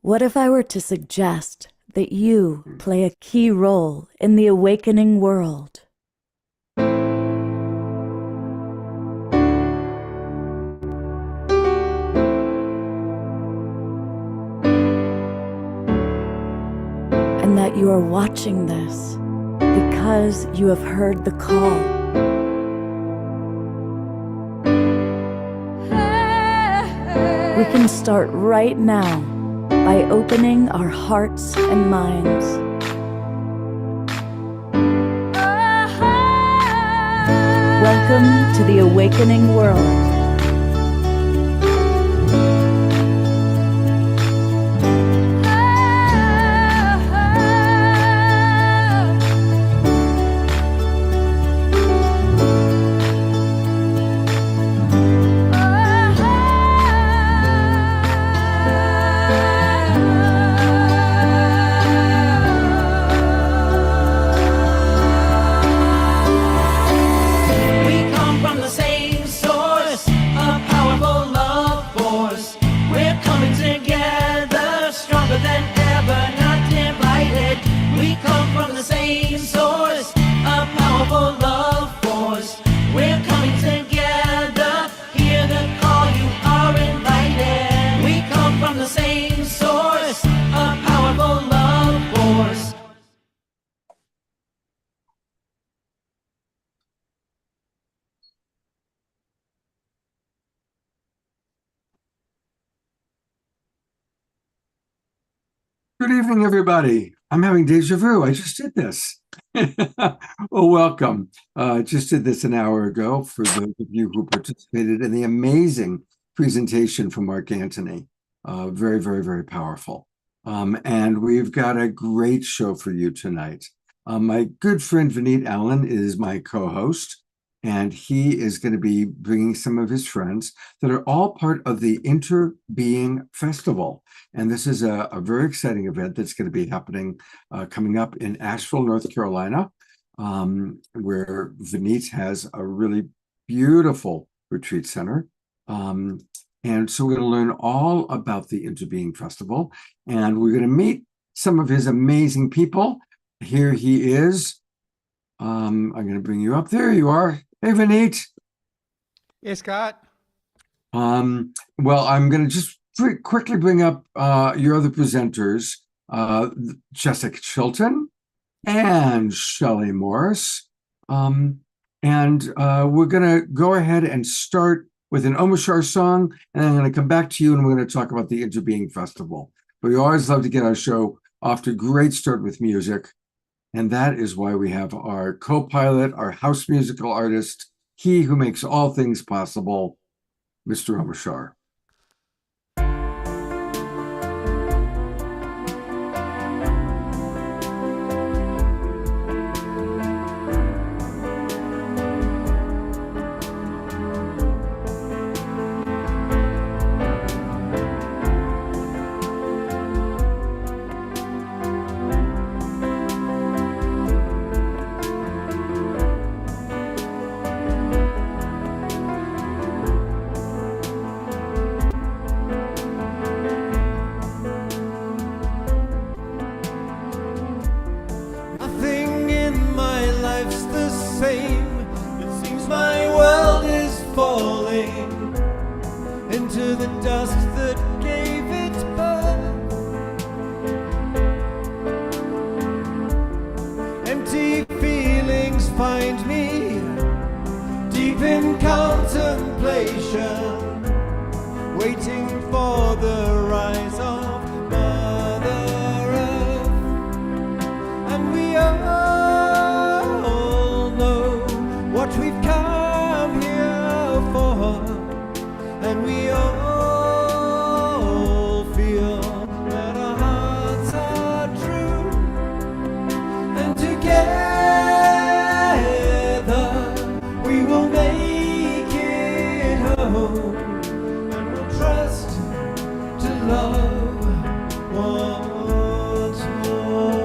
What if I were to suggest that you play a key role in the awakening world? And that you are watching this because you have heard the call. We can start right now by opening our hearts and minds. Welcome to the awakening world. Good evening, everybody. I'm having deja vu. I just did this. Well, welcome. Just did this an hour ago for those of you who participated in the amazing presentation from Mark Antony. Very, very, very powerful. And we've got a great show for you tonight. My good friend Vineet Allen is my co-host, and he is going to be bringing some of his friends that are all part of the InterBeing Festival. And this is a very exciting event that's going to be happening coming up in Asheville, North Carolina, where Vineet has a really beautiful retreat center. And so we're going to learn all about the InterBeing Festival, and we're going to meet some of his amazing people. Here he is. I'm going to bring you up. There you are. Hey, Vineet. Hey, Scott. Well, I'm going to just quickly bring up your other presenters, Jessica Chilton and Shelley Morris. And we're going to go ahead and start with an Omashar song, and I'm going to come back to you, and we're going to talk about the InterBeing Festival. But we always love to get our show off to a great start with music. And that is why we have our co-pilot, our house musical artist, he who makes all things possible, Mr. Omashar. Into the dust that gave it birth. Empty feelings find me deep in contemplation, waiting for the rise of Mother Earth. And we all know what we've come here for. And we all feel that our hearts are true, and together we will make it home, and we'll trust to love once more.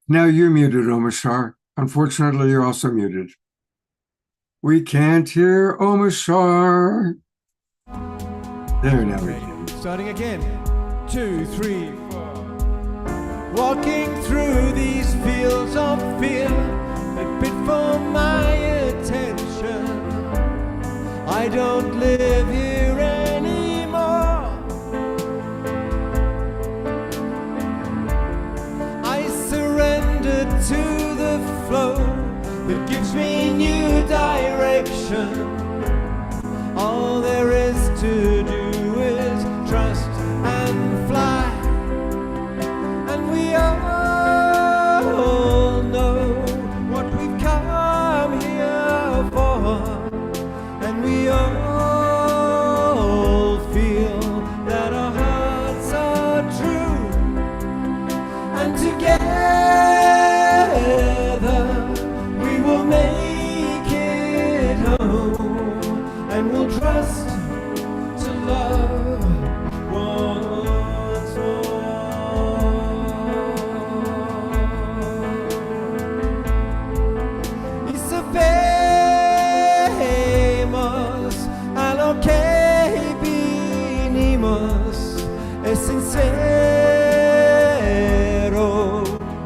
Now you're muted, Omashar. Unfortunately, you're also muted. We can't hear Omashar. There, now we can. Starting again. 2, 3, 4. Walking through these fields of fear that bid for my attention. I don't live here anymore. I surrender to the flow that gives me new direction. All there is to do is trust and fly. And we all know what we've come here for. And we all feel that our hearts are true. And together we will make it home. And we'll trust to love once more. It's a famous a lo que vinimos es sincero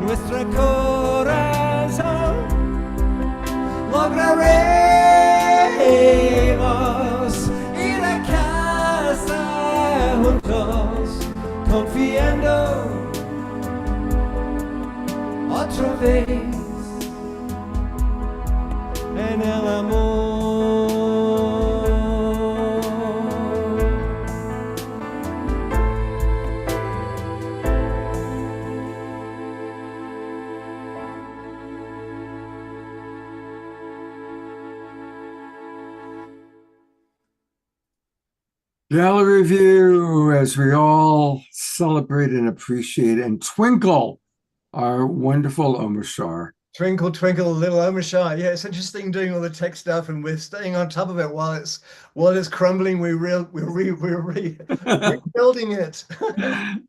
nuestro corazón. Lograremos ir a casa juntos, confiando otra vez en el amor. Gallery view as we all celebrate and appreciate and twinkle our wonderful Omashar. Twinkle, twinkle, little Omashar. Yeah, it's interesting doing all the tech stuff, and we're staying on top of it while it's crumbling. We're rebuilding it.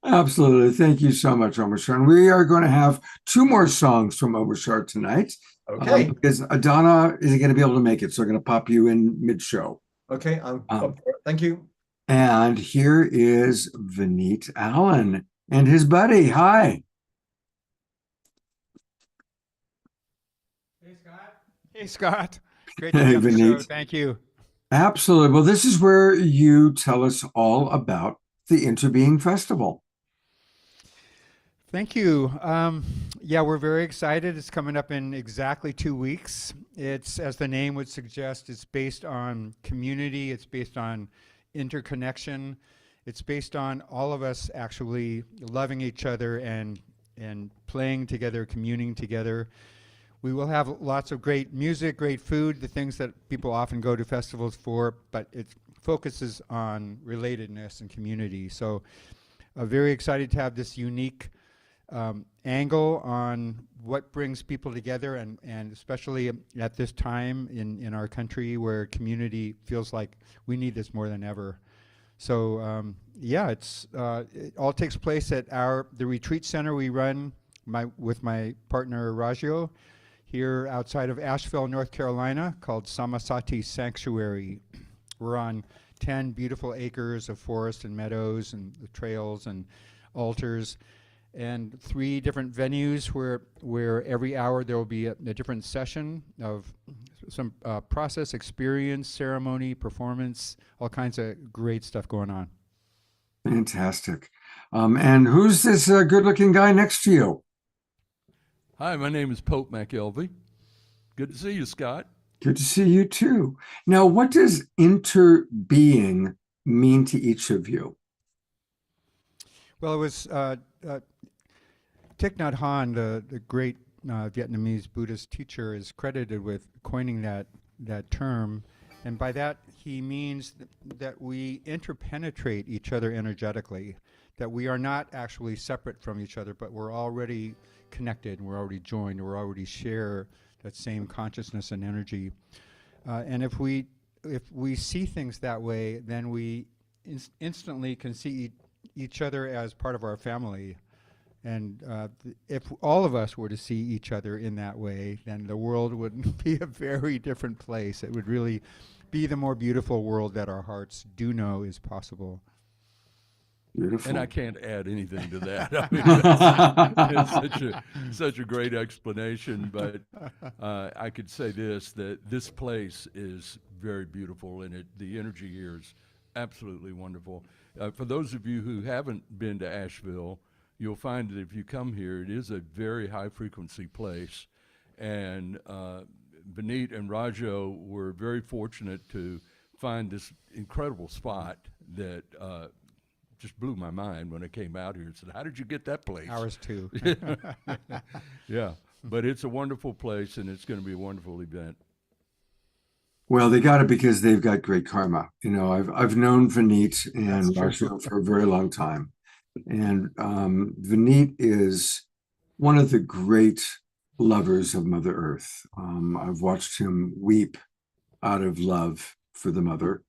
Absolutely. Thank you so much, Omashar. And we are going to have 2 more songs from Omashar tonight. Okay. Because Adana isn't going to be able to make it, so I'm going to pop you in mid-show. Okay. I'm up for it. Thank you. And here is Vineet Allen and his buddy. Hi. Hey, Scott. Hey, Scott. Great to Hey, be on the show. Vineet. Thank you. Absolutely. Well, this is where you tell us all about the InterBeing Festival. Thank you. Yeah, we're very excited. It's coming up in exactly 2 weeks. It's, as the name would suggest, it's based on community. It's based on interconnection. It's based on all of us actually loving each other and playing together, communing together. We will have lots of great music, great food, the things that people often go to festivals for, but it focuses on relatedness and community. So very excited to have this unique angle on what brings people together, and especially at this time in our country where community feels like we need this more than ever. So yeah, it all takes place at the retreat center we run with my partner Rajio here outside of Asheville, North Carolina, called Samasati Sanctuary. We're on 10 beautiful acres of forest and meadows and the trails and altars, and 3 different venues where every hour there will be a different session of some process, experience, ceremony, performance, all kinds of great stuff going on. Fantastic. And who's this good-looking guy next to you? Hi, my name is Pope McElvey. Good to see you, Scott. Good to see you too. Now, what does InterBeing mean to each of you? Well, it was Thich Nhat Hanh, the great Vietnamese Buddhist teacher, is credited with coining that term, and by that he means that we interpenetrate each other energetically, that we are not actually separate from each other, but we're already connected, and we're already joined, and we already share that same consciousness and energy. And if we see things that way, then we instantly can see each other as part of our family. And if all of us were to see each other in that way, then the world would be a very different place. It would really be the more beautiful world that our hearts do know is possible. Beautiful. And I can't add anything to that. I mean, it's such a great explanation. But I could say this, that this place is very beautiful, and the energy here is absolutely wonderful. For those of you who haven't been to Asheville, you'll find that if you come here, it is a very high-frequency place. And Vineet and Rajo were very fortunate to find this incredible spot that just blew my mind when I came out here and said, how did you get that place? Ours too. Yeah, but it's a wonderful place, and it's going to be a wonderful event. Well, they got it because they've got great karma. You know, I've known Vineet and Rajo for a very long time. And Vineet is one of the great lovers of Mother Earth. I've watched him weep out of love for the mother,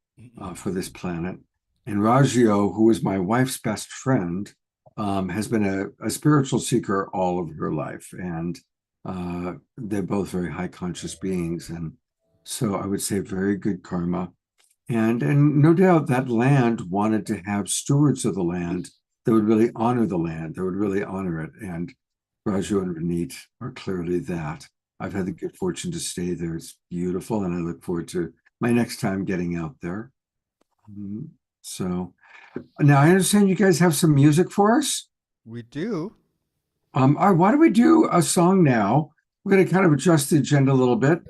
for this planet. And Rajo, who is my wife's best friend, has been a spiritual seeker all of her life. And they're both very high conscious beings. And so I would say very good karma. And no doubt that land wanted to have stewards of the land that would really honor the land, that would really honor it. And Rajo and Vineet are clearly that. I've had the good fortune to stay there. It's beautiful, and I look forward to my next time getting out there. So now I understand you guys have some music for us. We do. All right, why don't we do a song now? We're going to kind of adjust the agenda a little bit,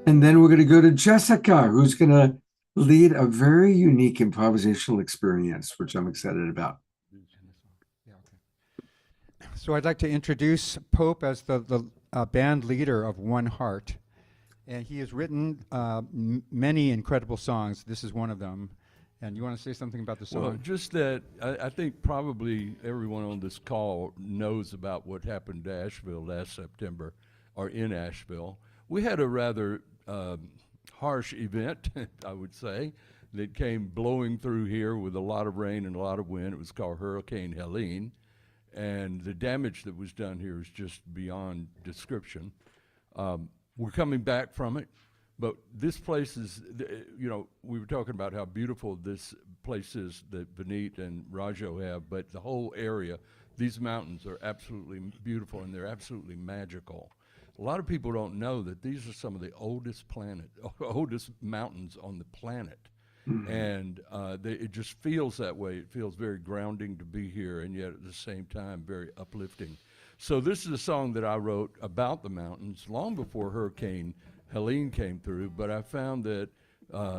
and then we're going to go to Jessica, who's going to lead a very unique improvisational experience, which I'm excited about. So I'd like to introduce Pope as the band leader of One Heart. And he has written many incredible songs. This is one of them. And you want to say something about the song? Well, just that I think probably everyone on this call knows about what happened to Asheville last September, or in Asheville. We had a rather harsh event, I would say, that came blowing through here with a lot of rain and a lot of wind. It was called Hurricane Helene. And the damage that was done here is just beyond description. We're coming back from it, but this place is, you know, we were talking about how beautiful this place is that Vineet and Rajo have, but the whole area, these mountains are absolutely beautiful, and they're absolutely magical. A lot of people don't know that these are some of the oldest mountains on the planet. Mm-hmm. And it just feels that way. It feels very grounding to be here, and yet at the same time very uplifting. So this is a song that I wrote about the mountains long before Hurricane Helene came through, but I found that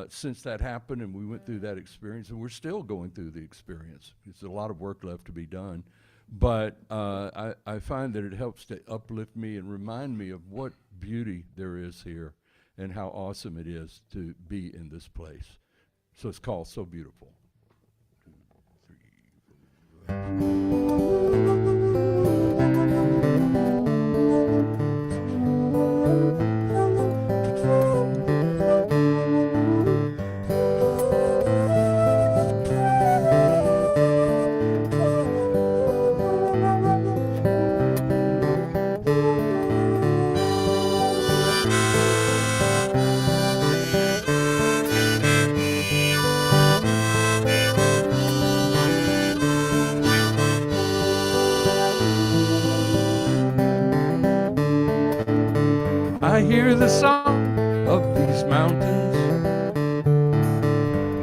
since that happened and we went through that experience, and we're still going through the experience, there's a lot of work left to be done, but I find that it helps to uplift me and remind me of what beauty there is here and how awesome it is to be in this place. So it's called So Beautiful. 2, 3, 4. I hear the song of these mountains.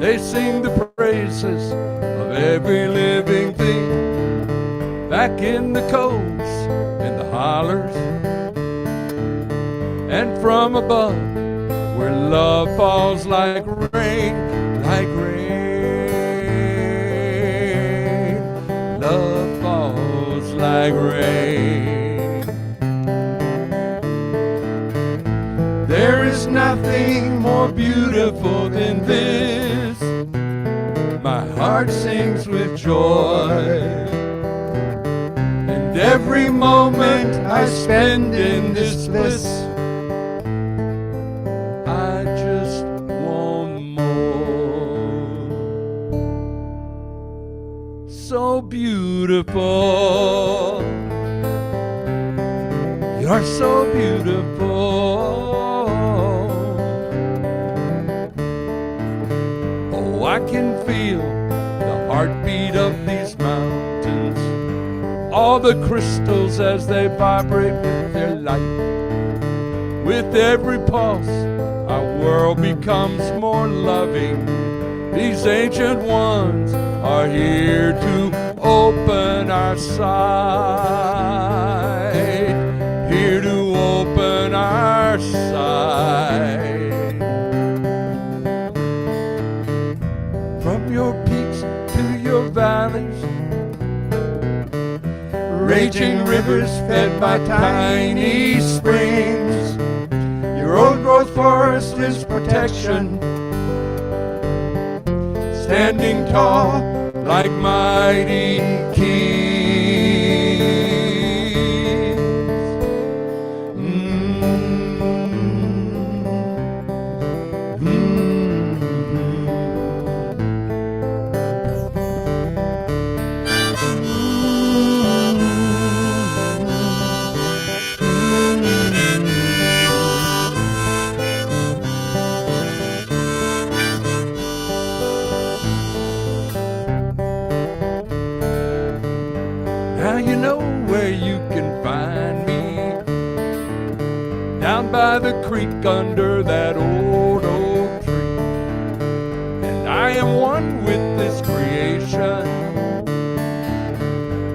They sing the praises of every living thing. Back in the coves and the hollers, and from above, where love falls like rain, like rain. Love falls like rain. There is nothing more beautiful than this. My heart sings with joy, and every moment I spend in this bliss, I just want more. So beautiful. You're so beautiful. Oh, I can feel the heartbeat of these mountains, all the crystals as they vibrate with their light. With every pulse, our world becomes more loving. These ancient ones are here to open our sight, here to open our sight. From your peaks to your valleys, raging rivers fed by tiny springs, your old growth forest is protection, standing tall like mighty kings. Now you know where you can find me, down by the creek under that old oak tree. And I am one with this creation.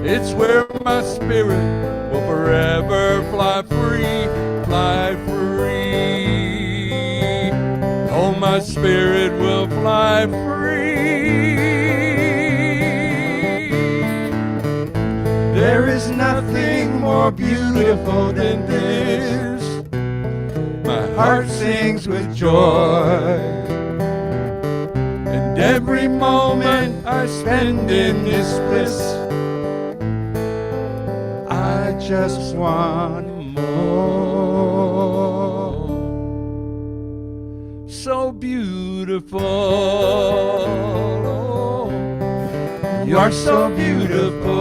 It's where my spirit will forever fly free, fly free. Oh, my spirit will fly free. There is nothing more beautiful than this. My heart sings with joy, and every moment I spend in this bliss, I just want more. So beautiful. You're so beautiful.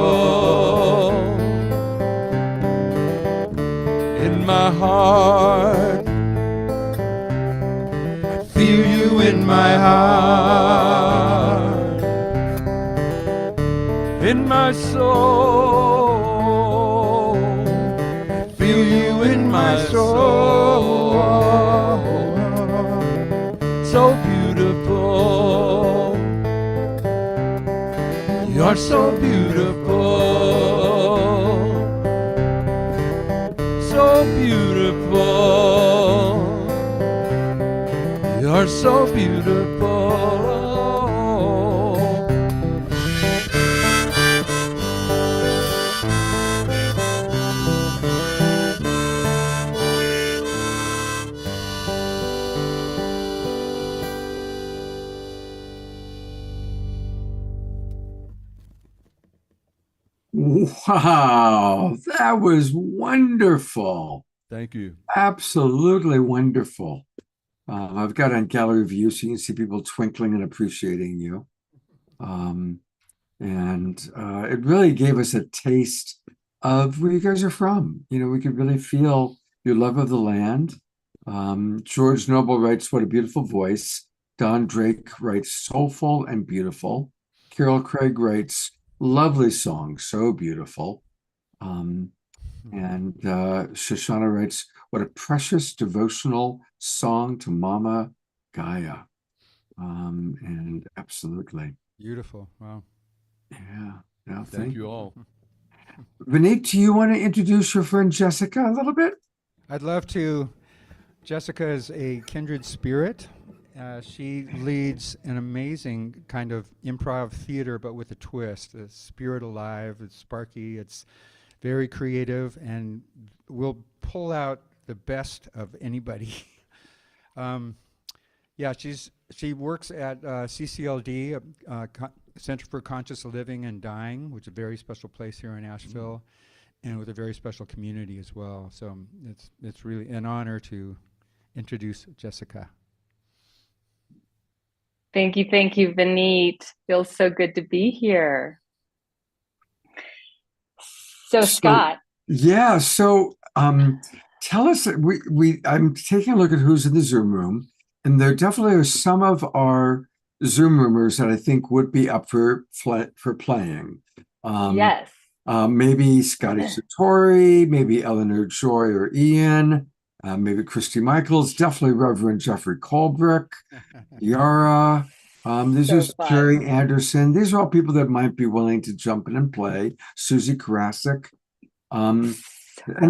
In my heart, I feel you in my heart. In my soul, I feel you in my soul. So beautiful. You're so beautiful, so beautiful. You're so beautiful. Wow, that was wonderful. Thank you. Absolutely wonderful. I've got on gallery view, so you can see people twinkling and appreciating you. It really gave us a taste of where you guys are from. You know, we could really feel your love of the land. George Noble writes, "What a beautiful voice." Don Drake writes, "Soulful and beautiful." Carol Craig writes, "Lovely song, so beautiful." Shoshana writes, "What a precious devotional song to Mama Gaia." And absolutely. Beautiful. Wow. Yeah. No, Thank you all. Vineet, do you want to introduce your friend Jessica a little bit? I'd love to. Jessica is a kindred spirit. She leads an amazing kind of improv theater, but with a twist. It's spirit alive, it's sparky, it's very creative, and will pull out the best of anybody. She works at CCLD, Center for Conscious Living and Dying, which is a very special place here in Asheville, and with a very special community as well. So it's really an honor to introduce Jessica. Thank you, Vineet. Feels so good to be here. So Scott. Yeah, so Tell us, I'm taking a look at who's in the Zoom room, and there definitely are some of our Zoom roomers that I think would be up for playing. Yes. Maybe Scotty Satori, maybe Eleanor Joy or Ian, maybe Christy Michaels, definitely Reverend Jeffrey Colbrick, Yara. These So are fun. Jerry Anderson. These are all people that might be willing to jump in and play. Susie Karasik. And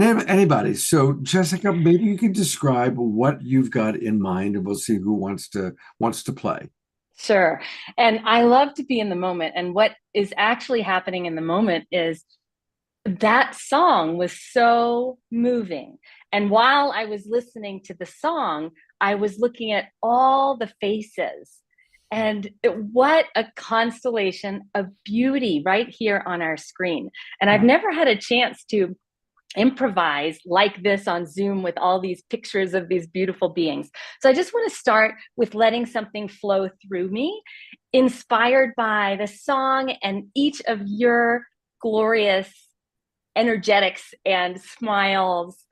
anybody. So Jessica, maybe you can describe what you've got in mind, and we'll see who wants to play. Sure. And I love to be in the moment. And what is actually happening in the moment is that song was so moving. And while I was listening to the song, I was looking at all the faces. And what a constellation of beauty right here on our screen. And I've never had a chance to improvise like this on Zoom with all these pictures of these beautiful beings. So I just want to start with letting something flow through me, inspired by the song and each of your glorious energetics and smiles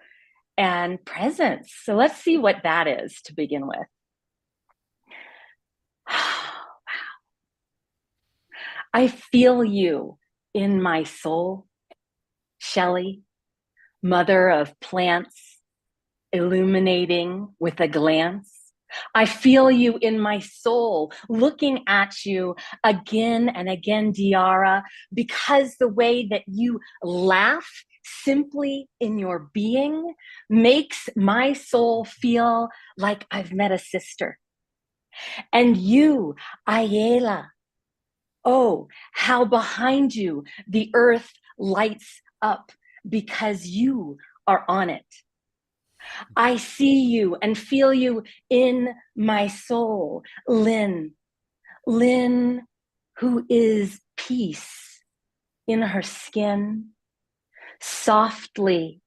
and presence. So let's see what that is to begin with. I feel you in my soul, Shelley, mother of plants, illuminating with a glance. I feel you in my soul, looking at you again and again, Diara, because the way that you laugh simply in your being makes my soul feel like I've met a sister. And you, Ayala, oh, how behind you the earth lights up because you are on it. I see you and feel you in my soul, Lynn. Lynn, who is peace in her skin, softly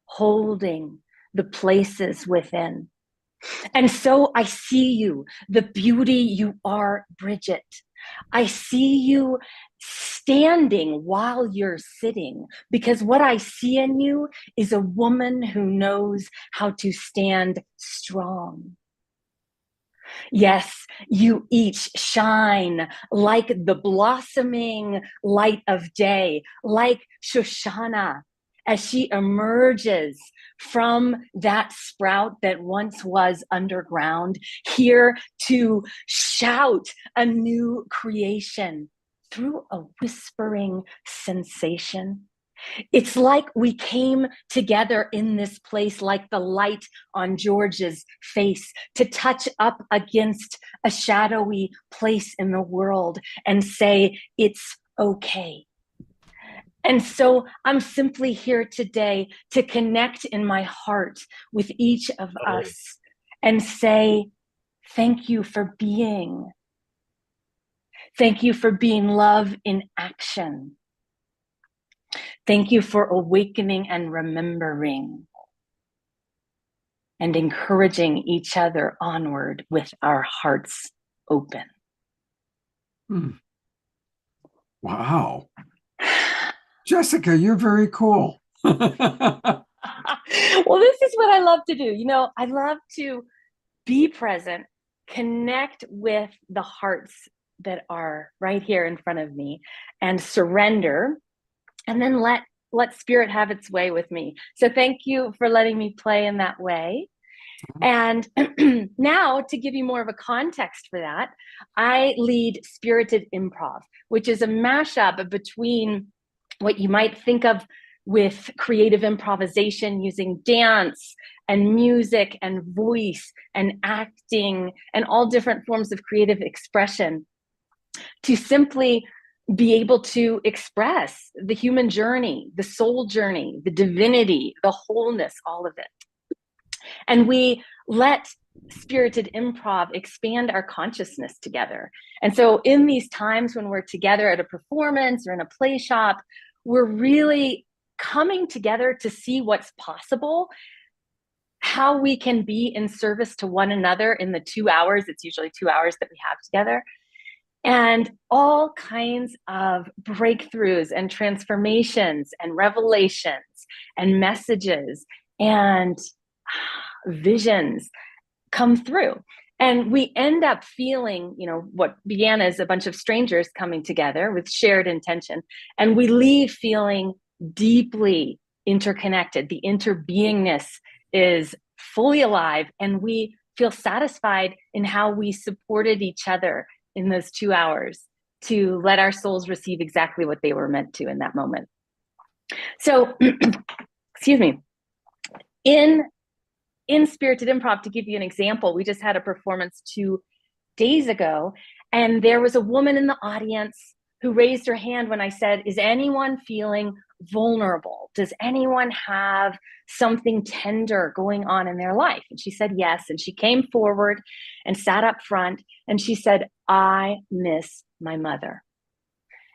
holding the places within. And so I see you, the beauty you are, Bridget. I see you standing while you're sitting, because what I see in you is a woman who knows how to stand strong. Yes, you each shine like the blossoming light of day, like Shoshana, as she emerges from that sprout that once was underground, here to shout a new creation through a whispering sensation. It's like we came together in this place like the light on George's face to touch up against a shadowy place in the world and say, it's okay. And so I'm simply here today to connect in my heart with each of us and say, thank you for being. Thank you for being love in action. Thank you for awakening and remembering and encouraging each other onward with our hearts open. Wow. Jessica, you're very cool. Well, this is what I love to do. You know, I love to be present, connect with the hearts that are right here in front of me, and surrender, and then let spirit have its way with me. So thank you for letting me play in that way. And now, to give you more of a context for that, I lead Spirited Improv, which is a mashup between what you might think of with creative improvisation using dance and music and voice and acting and all different forms of creative expression to simply be able to express the human journey, the soul journey, the divinity, the wholeness, all of it. And we let Spirited Improv expand our consciousness together. And so in these times when we're together at a performance or in a play shop, we're really coming together to see what's possible, how we can be in service to one another in the 2 hours, it's usually 2 hours that we have together, and all kinds of breakthroughs and transformations and revelations and messages and visions come through. And we end up feeling, what began as a bunch of strangers coming together with shared intention. And we leave feeling deeply interconnected. The interbeingness is fully alive, and we feel satisfied in how we supported each other in those 2 hours to let our souls receive exactly what they were meant to in that moment. So, excuse me, in Spirited Improv, to give you an example, we just had a performance 2 days ago, and there was a woman in the audience who raised her hand when I said, is anyone feeling vulnerable? Does anyone have something tender going on in their life? And she said yes, and she came forward and sat up front, and she said, I miss my mother.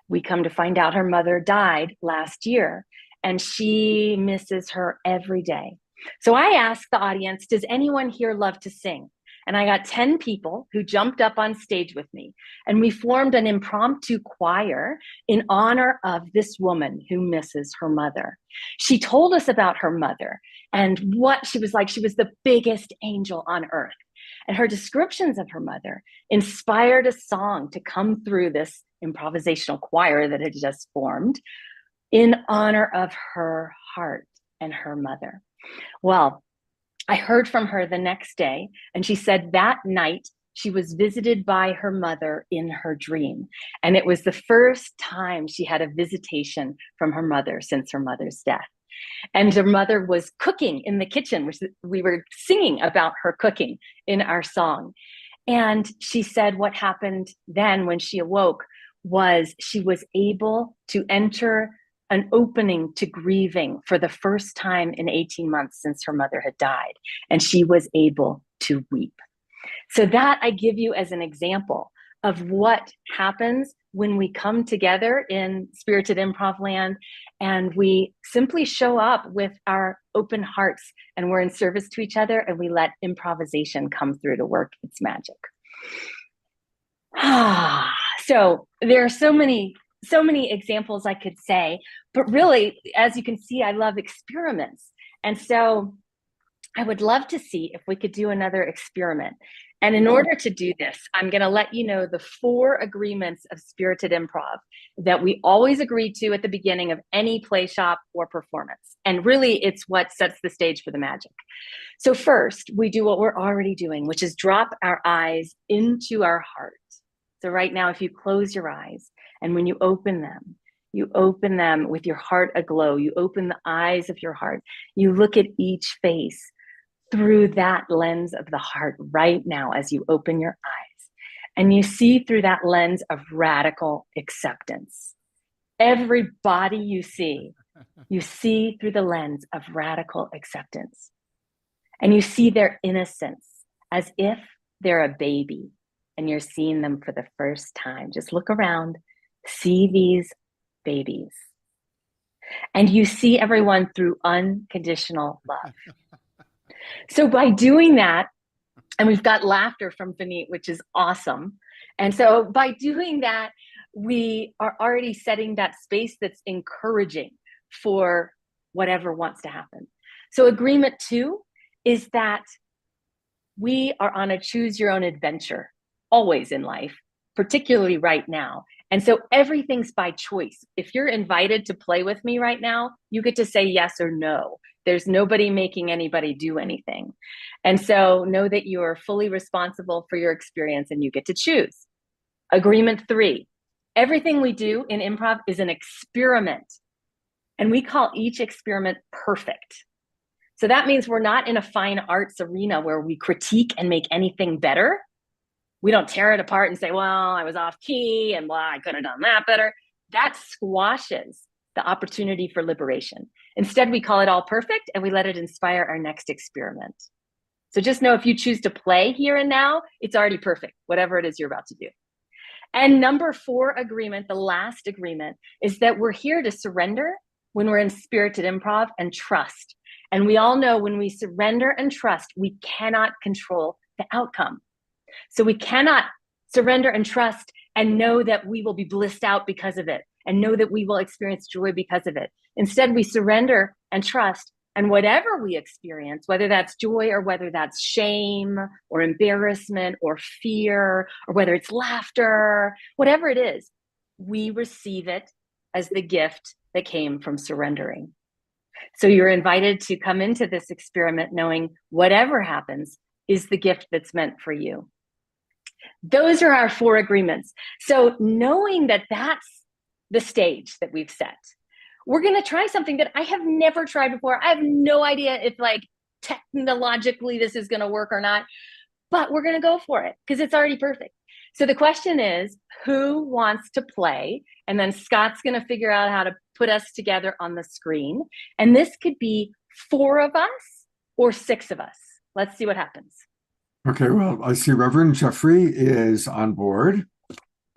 We come to find out her mother died last year, and she misses her every day. So I asked the audience, does anyone here love to sing? And I got 10 people who jumped up on stage with me, and we formed an impromptu choir in honor of this woman who misses her mother. She told us about her mother and what she was like. She was the biggest angel on earth. And her descriptions of her mother inspired a song to come through this improvisational choir that had just formed in honor of her heart and her mother. Well, I heard from her the next day, and she said that night she was visited by her mother in her dream. And it was the first time she had a visitation from her mother since her mother's death. And her mother was cooking in the kitchen, which we were singing about her cooking in our song. And she said what happened then when she awoke was she was able to enter an opening to grieving for the first time in 18 months since her mother had died. And she was able to weep. So that I give you as an example of what happens when we come together in Spirited Improv land and we simply show up with our open hearts and we're in service to each other and we let improvisation come through to work its magic. So there are so many examples I could say, but really, as you can see, I love experiments. And so I would love to see if we could do another experiment. And in order to do this, I'm going to let you know the 4 agreements of Spirited Improv that we always agree to at the beginning of any play shop or performance. And really, it's what sets the stage for the magic. So first, we do what we're already doing, which is drop our eyes into our heart. So right now, if you close your eyes, and when you open them with your heart aglow, you open the eyes of your heart, you look at each face through that lens of the heart right now as you open your eyes. And you see through that lens of radical acceptance. Every body you see through the lens of radical acceptance. And you see their innocence as if they're a baby and you're seeing them for the first time. Just look around, see these babies. And you see everyone through unconditional love. So by doing that, and we've got laughter from Vineet, which is awesome. And so by doing that, we are already setting that space that's encouraging for whatever wants to happen. So agreement 2 is that we are on a choose your own adventure, always in life, particularly right now. And so everything's by choice. If you're invited to play with me right now, you get to say yes or no. There's nobody making anybody do anything. And so know that you are fully responsible for your experience and you get to choose. Agreement 3, everything we do in improv is an experiment. And we call each experiment perfect. So that means we're not in a fine arts arena where we critique and make anything better. We don't tear it apart and say, well, I was off key and blah, I could have done that better. That squashes the opportunity for liberation. Instead, we call it all perfect and we let it inspire our next experiment. So just know if you choose to play here and now, it's already perfect, whatever it is you're about to do. And number 4 agreement, the last agreement, is that we're here to surrender when we're in Spirited Improv and trust. And we all know when we surrender and trust, we cannot control the outcome. So we cannot surrender and trust and know that we will be blissed out because of it and know that we will experience joy because of it. Instead, we surrender and trust And whatever we experience, whether that's joy or whether that's shame or embarrassment or fear, or whether it's laughter, whatever it is, we receive it as the gift that came from surrendering. So you're invited to come into this experiment knowing whatever happens is the gift that's meant for you. Those are our 4 agreements. So knowing that that's the stage that we've set, we're going to try something that I have never tried before. I have no idea if like technologically this is going to work or not, but we're going to go for it because it's already perfect. So the question is, who wants to play? And then Scott's going to figure out how to put us together on the screen. And this could be 4 of us or 6 of us. Let's see what happens. Okay, well, I see Reverend Jeffrey is on board.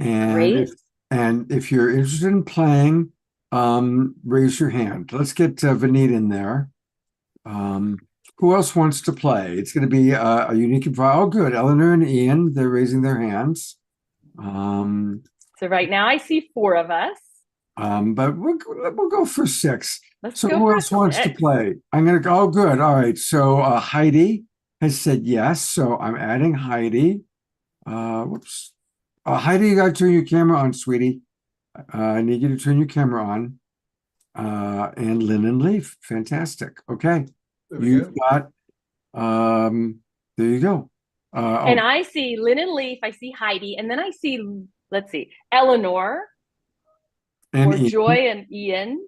Great. And if you're interested in playing, raise your hand. Let's get Vineet in there. Who else wants to play? It's going to be a unique improv. Oh, good. Eleanor and Ian, they're raising their hands. So right now I see 4 of us. But we'll go for 6. Let's So go who for else wants to 6. play? I'm going to go. Oh, good. All right. So Heidi has said yes. So I'm adding Heidi. Whoops. Heidi, you got to turn your camera on, sweetie. I need you to turn your camera on. And Lynn and Leaf. Fantastic. Okay. There we You've go. got, there you go. And I see Lynn and Leaf, I see Heidi, and then I see, let's see, Eleanor, and or Ian. Joy and Ian,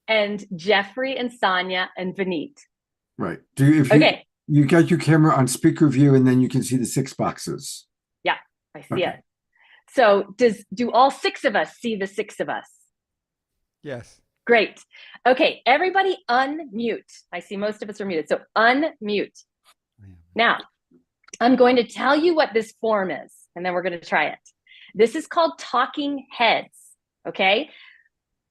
and Jeffrey and Sonia and Vineet. Right. Okay. You got your camera on speaker view, and then you can see the 6 boxes. Yeah, I see Okay. it. So do all 6 of us see the 6 of us? Yes. Great. Okay, everybody unmute. I see most of us are muted. So unmute. Now, I'm going to tell you what this form is, and then we're going to try it. This is called talking heads, okay?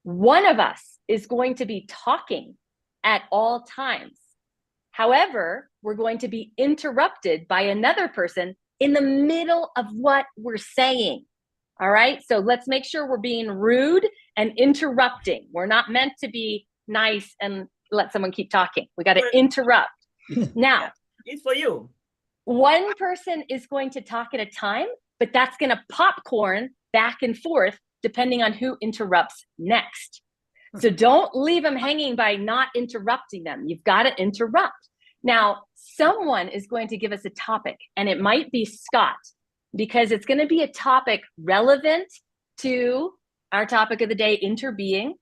One of us is going to be talking at all times. However, we're going to be interrupted by another person in the middle of what we're saying. All right, so let's make sure we're being rude and interrupting. We're not meant to be nice and let someone keep talking. We got to interrupt. Now, It's for you. one person is going to talk at a time, but that's going to popcorn back and forth depending on who interrupts next. So don't leave them hanging by not interrupting them. You've got to interrupt. Now, someone is going to give us a topic, and it might be Scott, because it's going to be a topic relevant to our topic of the day, interbeing.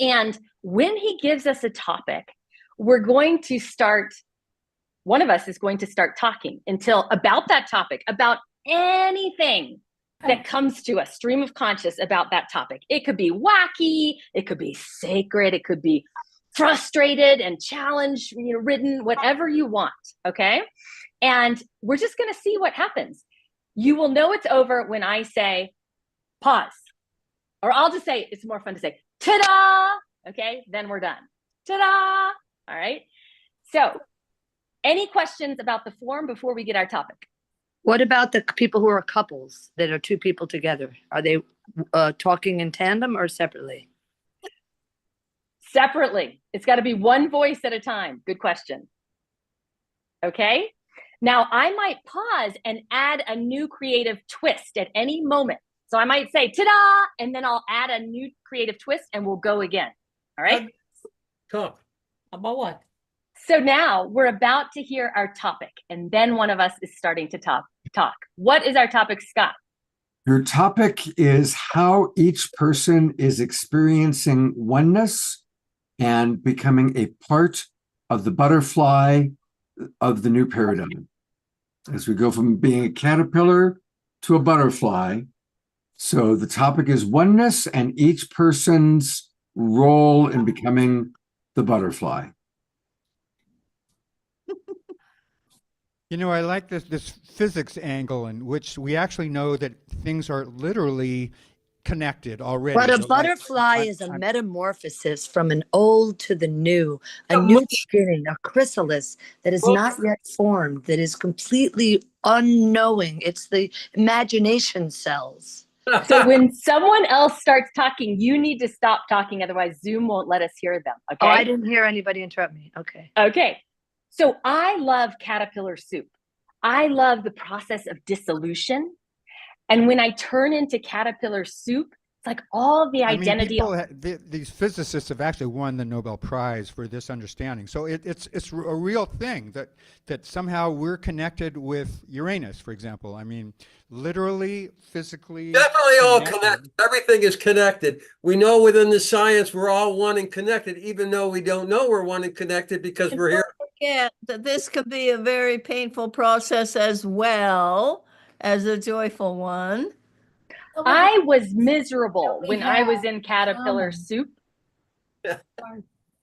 And when he gives us a topic, we're going to start, one of us is going to start talking until about that topic, about anything that comes to us, stream of conscious about that topic. It could be wacky, it could be sacred, it could be frustrated and challenge ridden, whatever you want, okay? And we're just gonna see what happens. You will know it's over when I say, pause. Or I'll just say, it's more fun to say, ta-da, okay? Then we're done. Ta-da, all right? So, any questions about the form before we get our topic? What about the people who are couples that are 2 people together? Are they talking in tandem or separately? Separately. It's got to be one voice at a time. Good question. Okay. Now, I might pause and add a new creative twist at any moment. So I might say, ta-da, and then I'll add a new creative twist and we'll go again. All right. Talk. About what? So now we're about to hear our topic, and then one of us is starting to talk. What is our topic, Scott? Your topic is how each person is experiencing oneness and becoming a part of the butterfly of the new paradigm. As we go from being a caterpillar to a butterfly. So the topic is oneness and each person's role in becoming the butterfly. You know, I like this physics angle in which we actually know that things are literally connected already. But a So, like, butterfly is a I'm- metamorphosis from an old to the new, a new beginning, a chrysalis that is not yet formed, that is completely unknowing. It's the imagination cells. So when someone else starts talking, you need to stop talking. Otherwise, Zoom won't let us hear them. Okay. Oh, I didn't hear anybody interrupt me. Okay. Okay. So I love caterpillar soup. I love the process of dissolution. And when I turn into caterpillar soup, it's like all the identity. These physicists have actually won the Nobel Prize for this understanding. So it's a real thing that somehow we're connected with Uranus, for example. I mean, literally, physically. Definitely all connected. Everything is connected. We know within the science we're all one and connected, even though we don't know we're one and connected because we're here. Forget that this could be a very painful process as well as a joyful one. I was miserable when I was in caterpillar soup.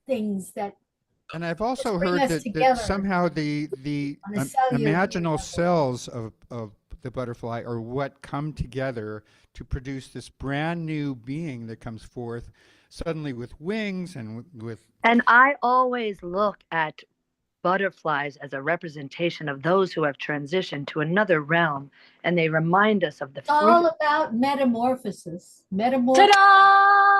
Things that. And I've also heard that somehow the imaginal cells of the butterfly are what come together to produce this brand new being that comes forth suddenly with wings and with. And I always look at butterflies as a representation of those who have transitioned to another realm, and they remind us of the It's all about metamorphosis. Ta-da!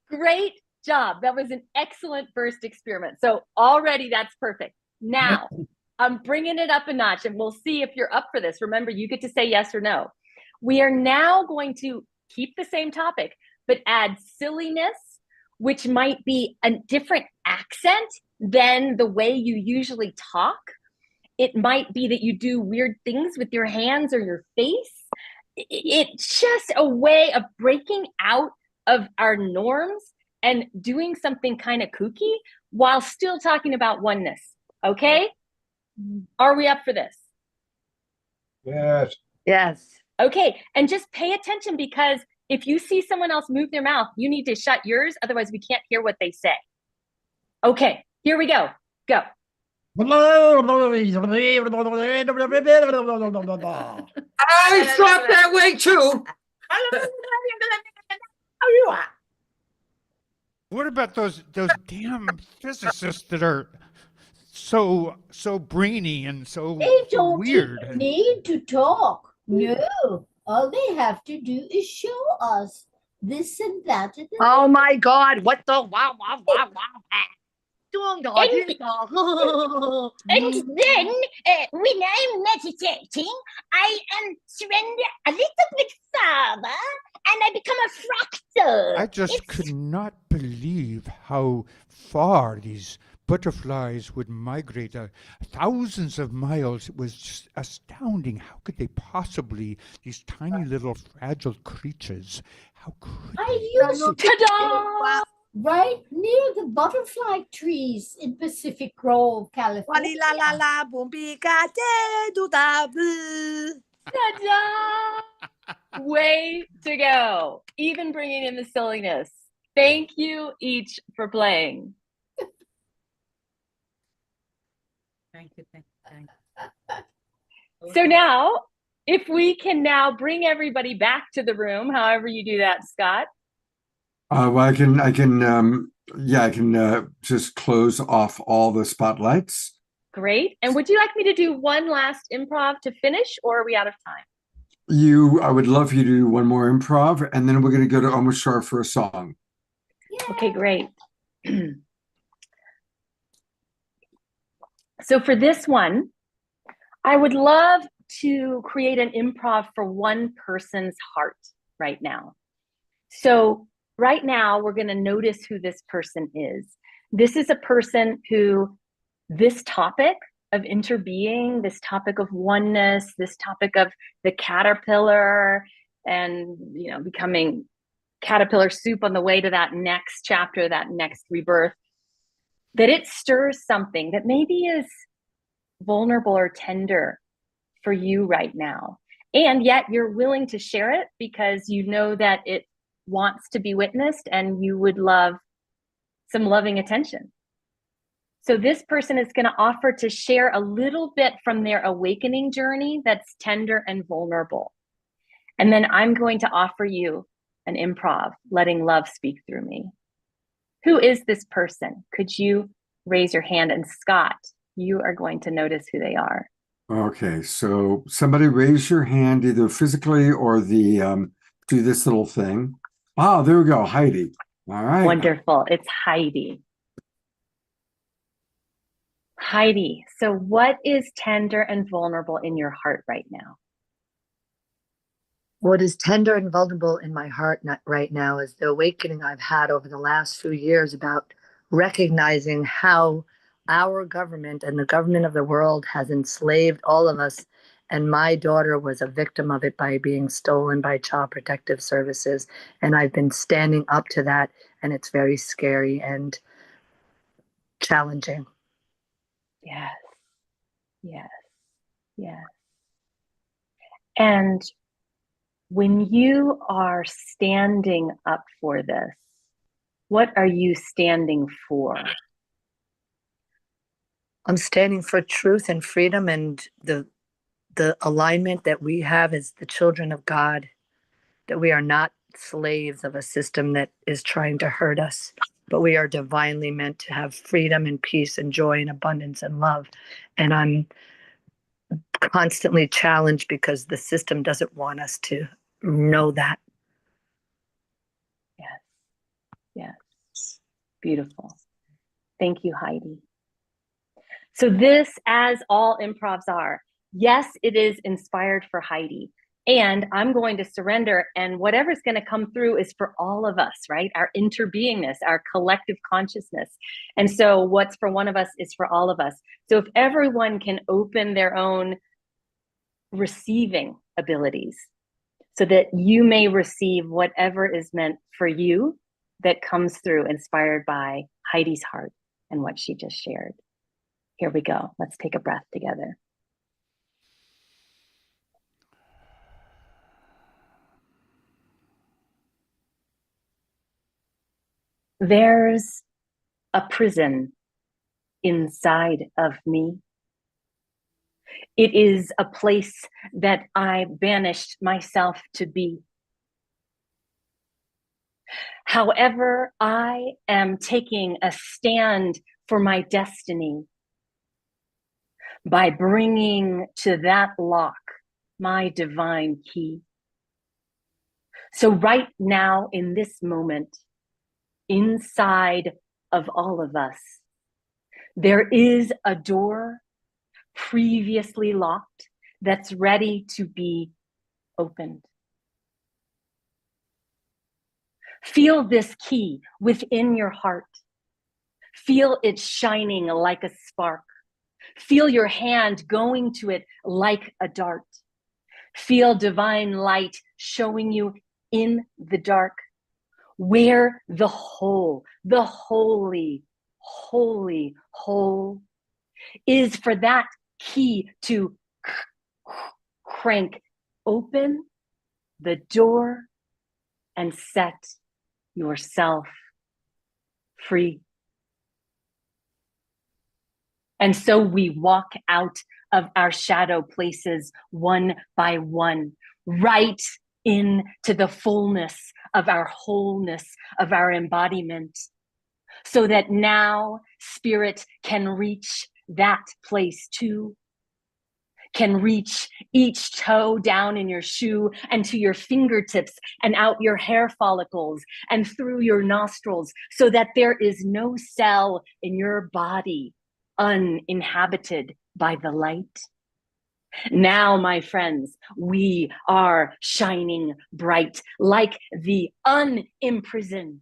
Great job. That was an excellent first experiment. So already that's perfect. Now I'm bringing it up a notch and we'll see if you're up for this. Remember, you get to say yes or no. We are now going to keep the same topic, but add silliness, which might be a different accent than the way you usually talk. It might be that you do weird things with your hands or your face. It's just a way of breaking out of our norms and doing something kind of kooky while still talking about oneness. Okay? Are we up for this? Yes. Yes. Okay, and just pay attention, because if you see someone else move their mouth, you need to shut yours, otherwise we can't hear what they say. Okay, here we go. Go. I thought that way too. What about those damn physicists that are so brainy and so They don't weird? even need to talk. No, all they have to do is show us this and that. And Oh my God! What the wow! And then when I'm meditating, I surrender a little bit further and I become a fractal. I just could not believe how far these butterflies would migrate, thousands of miles. It was just astounding. How could they possibly, these tiny little fragile creatures, how could I they? used to Ta-da! right near the butterfly trees in Pacific Grove, California. Ta-da! Way to go. Even bringing in the silliness. Thank you each for playing. Thank you. So now, if we can now bring everybody back to the room, however you do that, Scott. Well, I can just close off all the spotlights. Great. And would you like me to do one last improv to finish, or are we out of time? I would love for you to do one more improv, and then we're going to go to Omashar for a song. Okay, great. So for this one, I would love to create an improv for one person's heart right now. So right now, we're going to notice who this person is. This is a person who this topic of interbeing, this topic of oneness, this topic of the caterpillar and, becoming caterpillar soup on the way to that next chapter, that next rebirth, that it stirs something that maybe is vulnerable or tender for you right now. And yet you're willing to share it because you know that it wants to be witnessed and you would love some loving attention. So this person is going to offer to share a little bit from their awakening journey that's tender and vulnerable. And then I'm going to offer you an improv, letting love speak through me. Who is this person? Could you raise your hand? And Scott, you are going to notice who they are. Okay, so somebody raise your hand either physically or do this little thing. Oh, there we go, Heidi. All right. Wonderful. It's Heidi. Heidi, so what is tender and vulnerable in your heart right now? What is tender and vulnerable in my heart right now is the awakening I've had over the last few years about recognizing how our government and the government of the world has enslaved all of us. And my daughter was a victim of it by being stolen by Child Protective Services. And I've been standing up to that, and it's very scary and challenging. Yes, yes, yes. And when you are standing up for this, what are you standing for? I'm standing for truth and freedom and the alignment that we have as the children of God, that we are not slaves of a system that is trying to hurt us, but we are divinely meant to have freedom and peace and joy and abundance and love. And I'm constantly challenged because the system doesn't want us to know that. Yes, yes. Beautiful. Thank you, Heidi. So this, as all improvs are, yes, it is inspired for Heidi. And I'm going to surrender, and whatever's going to come through is for all of us, right? Our interbeingness, our collective consciousness. And so what's for one of us is for all of us. So if everyone can open their own receiving abilities so that you may receive whatever is meant for you that comes through, inspired by Heidi's heart and what she just shared. Here we go. Let's take a breath together. There's a prison inside of me. It is a place that I banished myself to be. However, I am taking a stand for my destiny by bringing to that lock my divine key. So right now, in this moment, inside of all of us, there is a door previously locked that's ready to be opened. Feel this key within your heart. Feel it shining like a spark. Feel your hand going to it like a dart. Feel divine light showing you in the dark where the whole, the holy, holy whole is, for that key to crank open the door and set yourself free. And so we walk out of our shadow places one by one, right into the fullness of our wholeness, of our embodiment, so that now spirit can reach that place too, can reach each toe down in your shoe and to your fingertips and out your hair follicles and through your nostrils, so that there is no cell in your body uninhabited by the light. Now, my friends, we are shining bright like the unimprisoned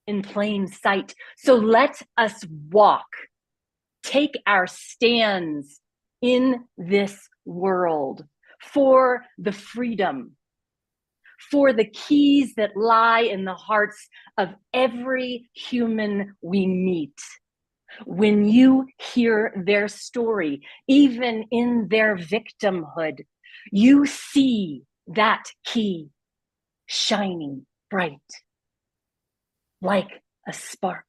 in plain sight. So let us walk, take our stands in this world for the freedom, for the keys that lie in the hearts of every human we meet. When you hear their story, even in their victimhood, you see that key shining bright like a spark.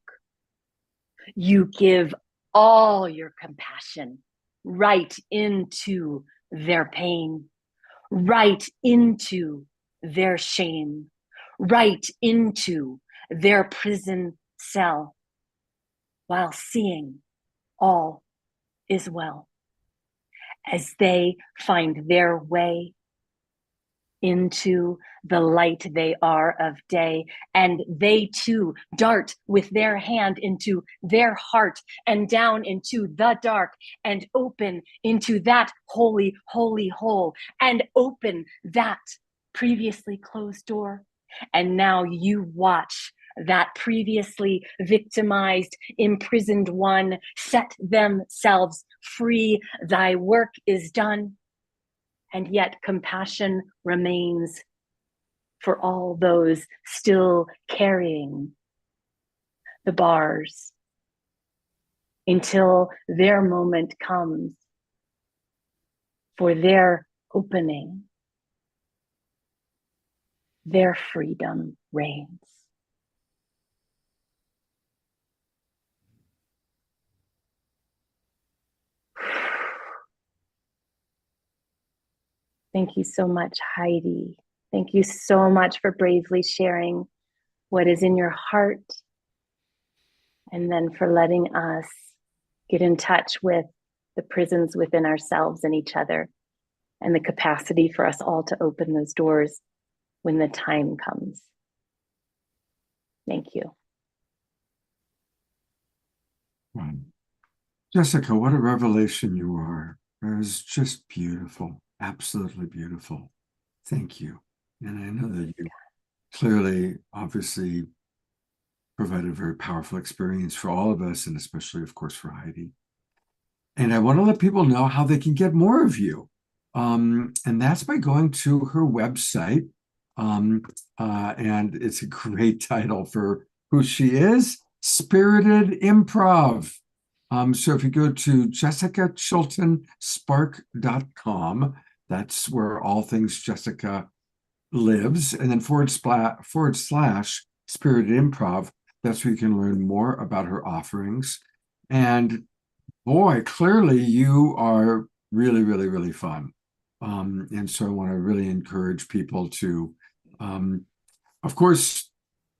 You give all your compassion right into their pain, right into their shame, right into their prison cell, while seeing all is well. as they find their way into the light they are of day. And they too dart with their hand into their heart and down into the dark and open into that holy, holy hole and open that previously closed door. And now you watch that previously victimized, imprisoned one set themselves free. Thy work is done. And yet compassion remains for all those still carrying the bars until their moment comes for their opening. Their freedom reigns. Thank you so much, Heidi. Thank you so much for bravely sharing what is in your heart, and then for letting us get in touch with the prisons within ourselves and each other, and the capacity for us all to open those doors when the time comes. Thank you. Jessica, what a revelation you are. It was just beautiful, absolutely beautiful. Thank you. And I know that you clearly, obviously, provided a very powerful experience for all of us, and especially, of course, for Heidi. And I want to let people know how they can get more of you. And that's by going to her website. And it's a great title for who she is, Spirited Improv. So if you go to jessicachiltonspark.com, that's where all things Jessica lives, and then / Spirited Improv, that's where you can learn more about her offerings. And boy, clearly you are really, really, really fun. And so I want to really encourage people to, of course,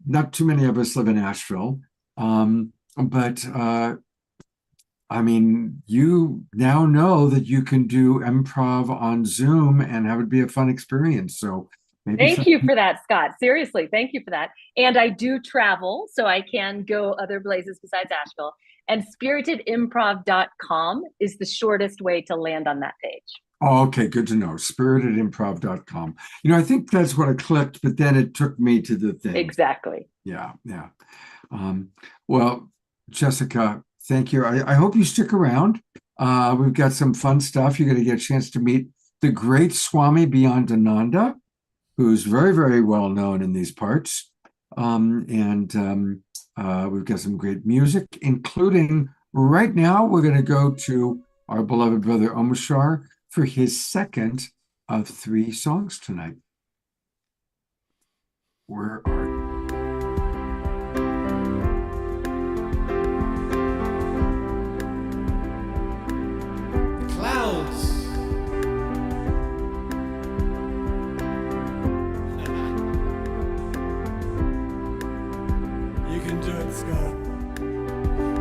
not too many of us live in Asheville, but I mean, you now know that you can do improv on Zoom and have it be a fun experience. So maybe Thank you for that, Scott. Seriously, thank you for that. And I do travel, so I can go other places besides Asheville. And spiritedimprov.com is the shortest way to land on that page. Oh, okay, good to know. Spiritedimprov.com. You know, I think that's what I clicked, but then it took me to the thing. Exactly. Yeah. Well, Jessica, thank you. I hope you stick around. We've got some fun stuff. You're going to get a chance to meet the great Swami Beyondananda, who's very, very well known in these parts. We've got some great music, including right now, we're going to go to our beloved brother Omashar for his second of 3 songs tonight. Where are you?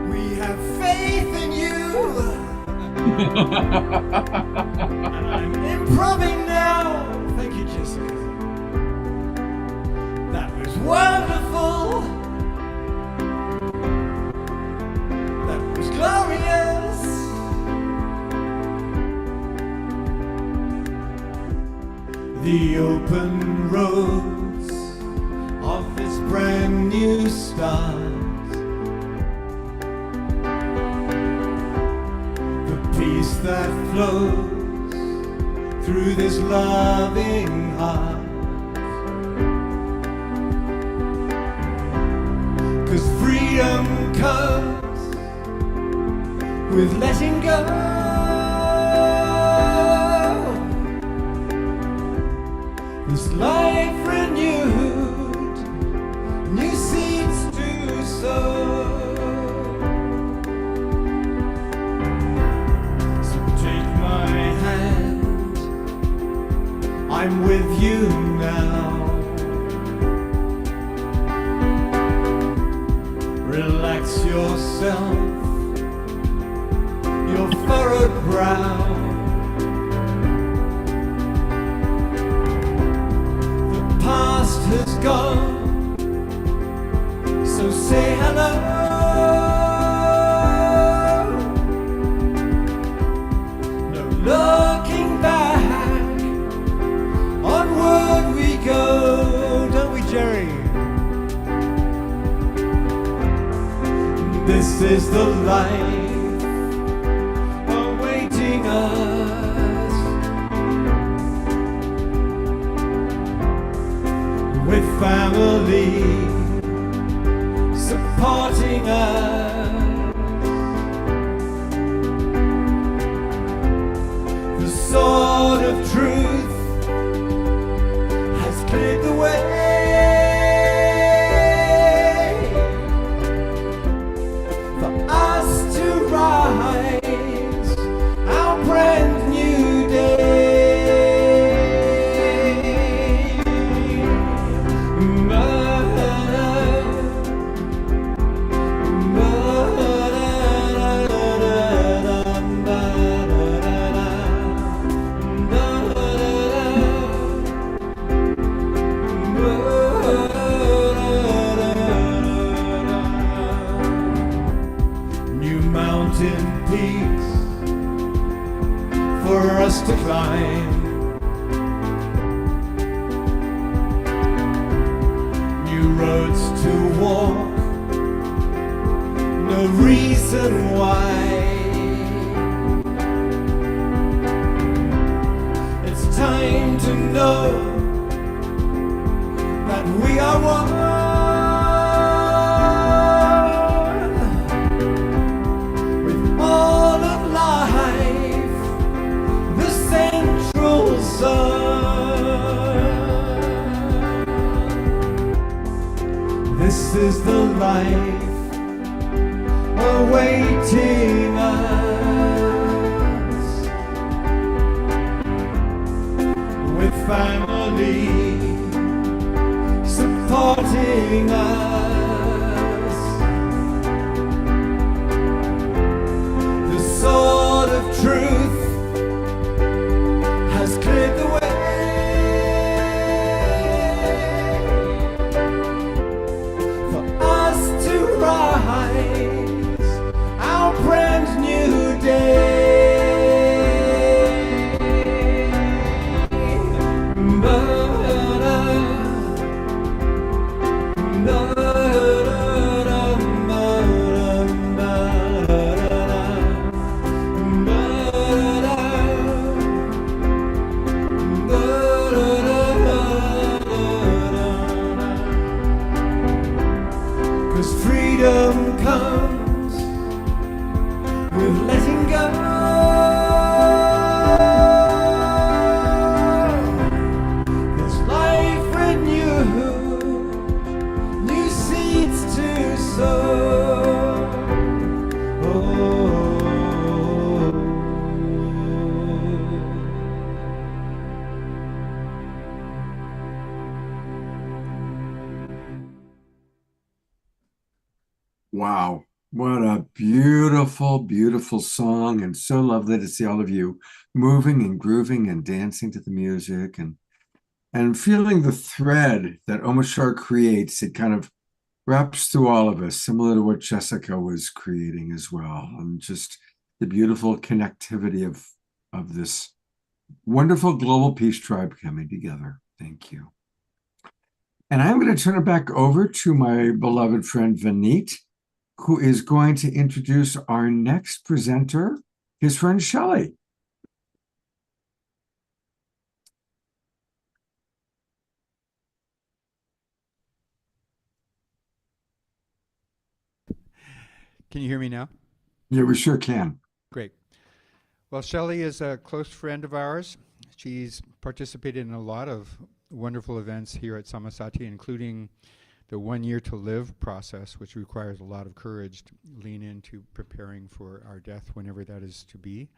We have faith in you. And I'm improving now. Thank you, Jessica. That was wonderful. That was glorious. The open roads of this brand new start. Peace that flows through this loving heart. 'Cause freedom comes with letting go. This life renewed, new seeds to sow. I'm with you now. Relax yourself, your furrowed brow. This is the life awaiting us, with family supporting us. The sword of truth has cleared the way for us to rise our brand new day. New mountain peaks for us to climb, new roads to walk, no reason why. It's time to know that we are one. With all of life, the central sun. This is the life awaiting us, with family supporting us. The sword of truth has cleared the way for us to rise our brand new day. Cause freedom comes with letting go. There's life renewed, new seeds to sow. Wow. What a beautiful, beautiful song. And so lovely to see all of you moving and grooving and dancing to the music and feeling the thread that Omashar creates. It kind of wraps through all of us, similar to what Jessica was creating as well. And just the beautiful connectivity of this wonderful global peace tribe coming together. Thank you. And I'm going to turn it back over to my beloved friend Vineet, who is going to introduce our next presenter, his friend Shelley. Can you hear me now? Yeah, we sure can. Great. Well, Shelley is a close friend of ours. She's participated in a lot of wonderful events here at Samasati, including the 1 Year to Live process, which requires a lot of courage to lean into preparing for our death, whenever that is to be.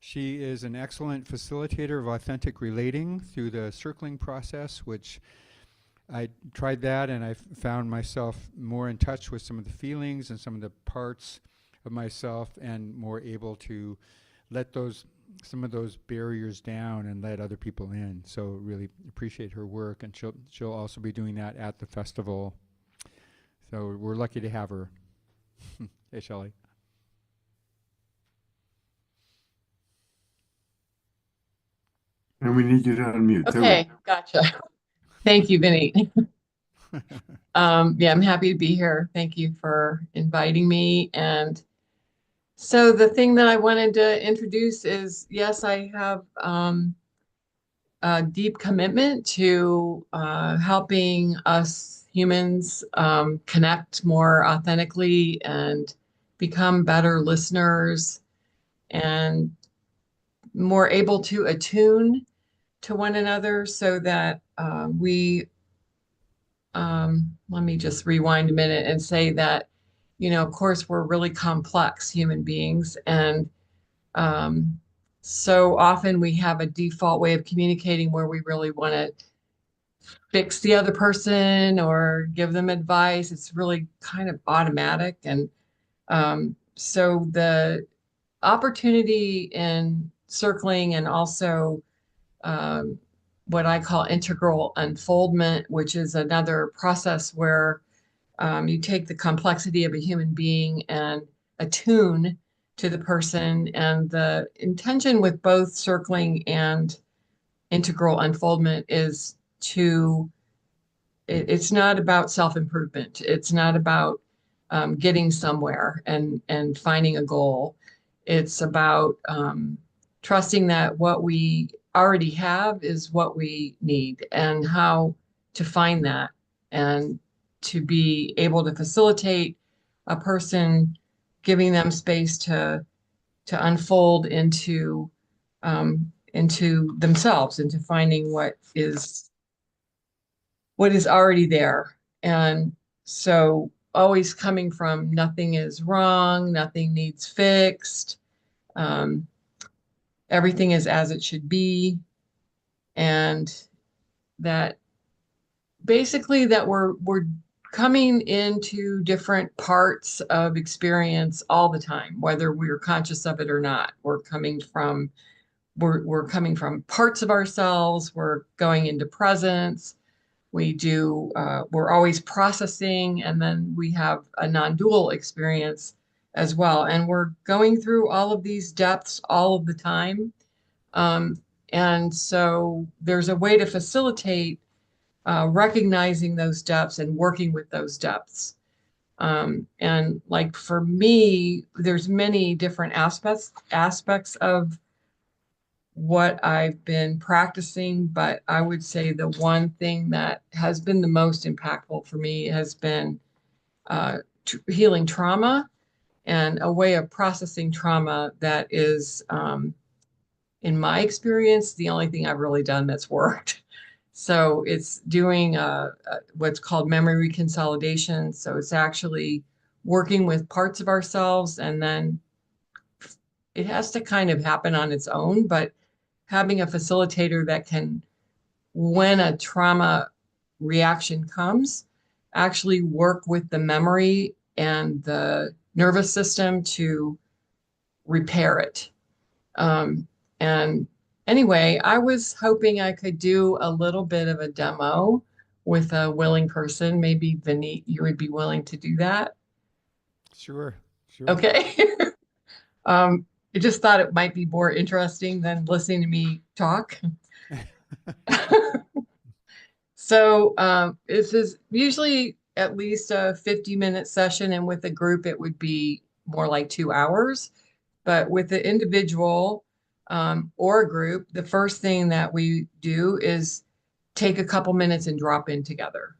She is an excellent facilitator of authentic relating through the circling process, which I tried that and I found myself more in touch with some of the feelings and some of the parts of myself and more able to let some of those barriers down and let other people in. So really appreciate her work, and she'll also be doing that at the festival. So we're lucky to have her. Hey, Shelley. And we need you to unmute. Okay, gotcha. Thank you, Vinny. Yeah, I'm happy to be here. Thank you for inviting me. And so the thing that I wanted to introduce is, yes, I have a deep commitment to helping us humans connect more authentically and become better listeners and more able to attune to one another so that let me just rewind a minute and say that, of course, we're really complex human beings. And um, so often we have a default way of communicating where we really want to fix the other person or give them advice. It's really kind of automatic. And so the opportunity in circling and also um, what I call integral unfoldment, which is another process where you take the complexity of a human being and attune to the person. And the intention with both circling and integral unfoldment is it's not about self-improvement. It's not about getting somewhere and finding a goal. It's about trusting that what we already have is what we need and how to find that and to be able to facilitate a person, giving them space to unfold into themselves, into finding what is already there. And so always coming from nothing is wrong, nothing needs fixed, um, everything is as it should be. And that basically that we're coming into different parts of experience all the time, whether we're conscious of it or not. We're coming from parts of ourselves, we're going into presence. We're always processing, and then we have a non-dual experience as well. And we're going through all of these depths all of the time. And so there's a way to facilitate recognizing those depths and working with those depths. And like for me, there's many different aspects of what I've been practicing, but I would say the one thing that has been the most impactful for me has been healing trauma and a way of processing trauma that is, in my experience, the only thing I've really done that's worked. So it's doing what's called memory reconsolidation. So it's actually working with parts of ourselves, and then it has to kind of happen on its own, but having a facilitator that can, when a trauma reaction comes, actually work with the memory and the nervous system to repair it. And anyway, I was hoping I could do a little bit of a demo with a willing person. Maybe Vineet, you would be willing to do that. Sure. Okay. I just thought it might be more interesting than listening to me talk. So this is usually at least a 50-minute session, and with a group, it would be more like 2 hours. But with the individual or a group, the first thing that we do is take a couple minutes and drop in together.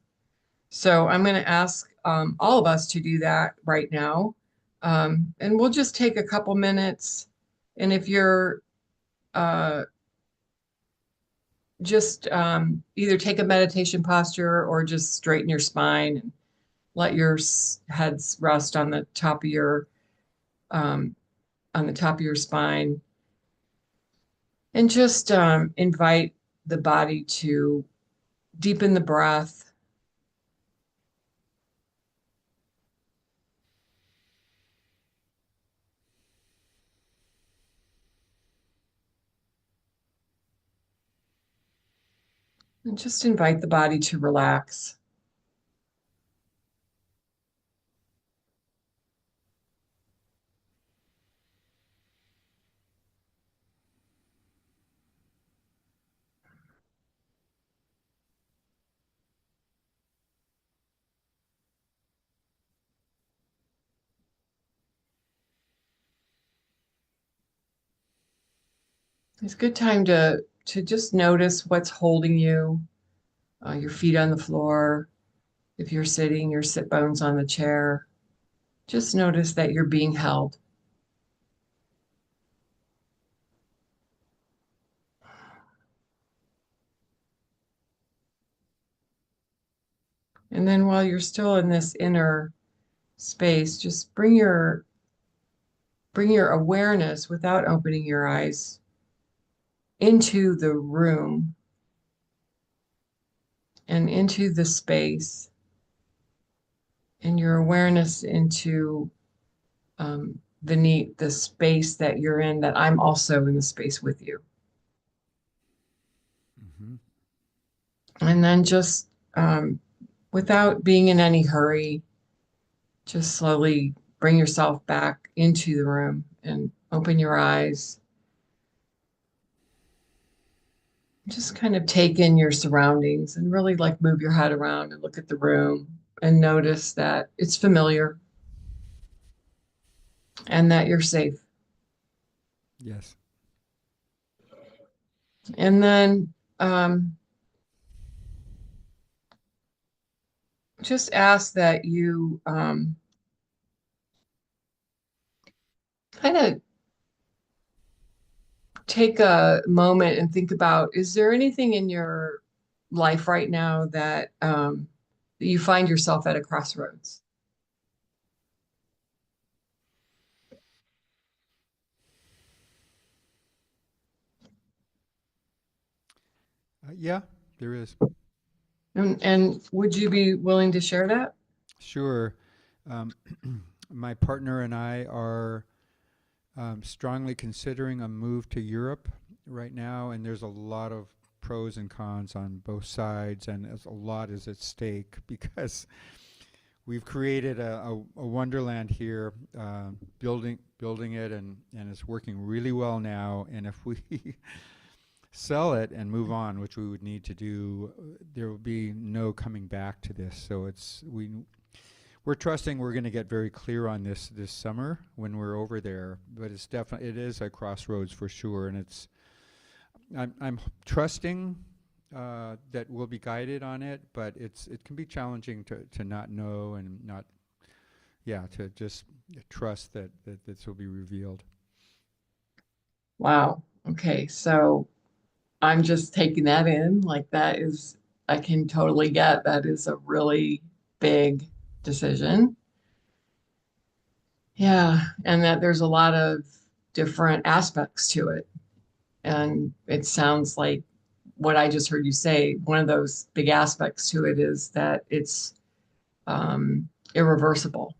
So I'm going to ask all of us to do that right now. And we'll just take a couple minutes. And if you're just either take a meditation posture or just straighten your spine and let your heads rest on the top of your spine, and just invite the body to deepen the breath. And just invite the body to relax. It's a good time to just notice what's holding you, your feet on the floor. If you're sitting, your sit bones on the chair. Just notice that you're being held. And then while you're still in this inner space, just bring your awareness without opening your eyes into the room and into the space, and your awareness into the space that you're in, that I'm also in the space with you. And then just without being in any hurry, just slowly bring yourself back into the room and open your eyes. Just kind of take in your surroundings and really like move your head around and look at the room and notice that it's familiar and that you're safe. Yes. And then just ask that you kind of take a moment and think about, is there anything in your life right now that you find yourself at a crossroads? Yeah, there is. And would you be willing to share that? Sure. My partner and I are strongly considering a move to Europe right now, and there's a lot of pros and cons on both sides, and a lot is at stake because we've created a wonderland here, building it, and it's working really well now. And if we sell it and move on, which we would need to do, there will be no coming back to this. So we're trusting we're going to get very clear on this summer when we're over there. But it is a crossroads for sure, and I'm trusting that we'll be guided on it, but it can be challenging to not know and not, to just trust that this will be revealed. Wow. Okay. So I'm just taking that in. Like that is, I can totally get that is a really big decision. Yeah. And that there's a lot of different aspects to it. And it sounds like what I just heard you say, one of those big aspects to it is that it's irreversible.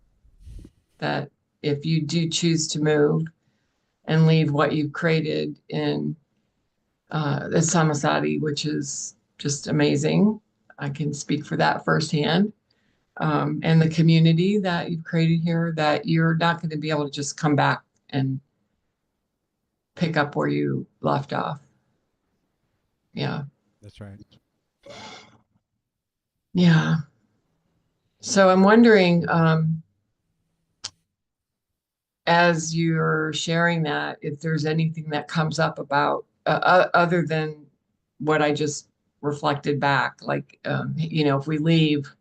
That if you do choose to move and leave what you've created in the Samasati, which is just amazing. I can speak for that firsthand. And the community that you've created here, that you're not going to be able to just come back and pick up where you left off. Yeah. That's right. Yeah. So I'm wondering, as you're sharing that, if there's anything that comes up about other than what I just reflected back, like, if we leave,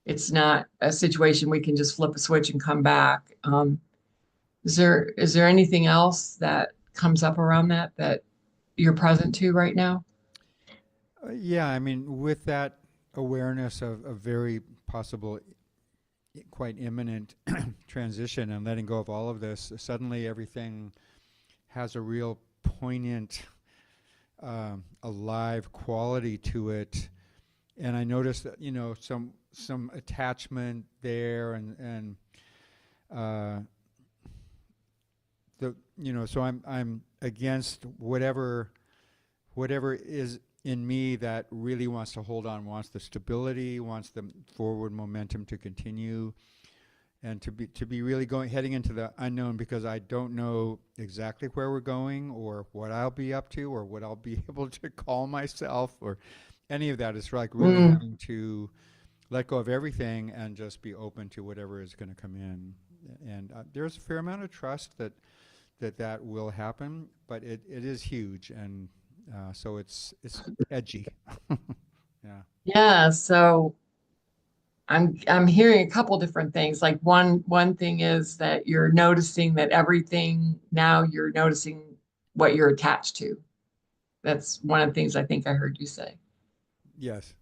it's not a situation we can just flip a switch and come back. Is there anything else that comes up around that you're present to right now? Yeah, I mean, with that awareness of a very possible, quite imminent transition and letting go of all of this, suddenly everything has a real poignant, alive quality to it. And I noticed that, some attachment there, and so I'm against whatever is in me that really wants to hold on, wants the stability, wants the forward momentum to continue, and to be really heading into the unknown, because I don't know exactly where we're going or what I'll be up to or what I'll be able to call myself or any of that. It's like really having to let go of everything and just be open to whatever is going to come in. And there's a fair amount of trust that that will happen, but it is huge, and so it's edgy. Yeah. Yeah, so I'm hearing a couple different things. Like one thing is that you're noticing that everything now you're noticing what you're attached to. That's one of the things I think I heard you say. Yes.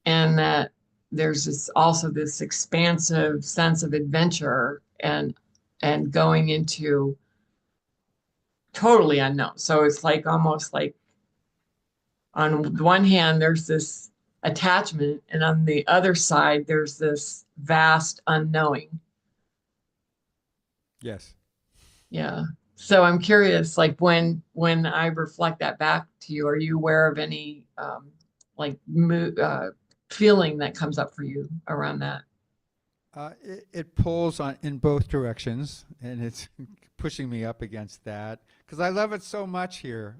And that there's this expansive sense of adventure and going into totally unknown. So it's like almost like on the one hand, there's this attachment, and on the other side, there's this vast unknowing. Yes. Yeah. So I'm curious, like when I reflect that back to you, are you aware of any feeling that comes up for you around that? It pulls in both directions, and it's pushing me up against that because I love it so much here.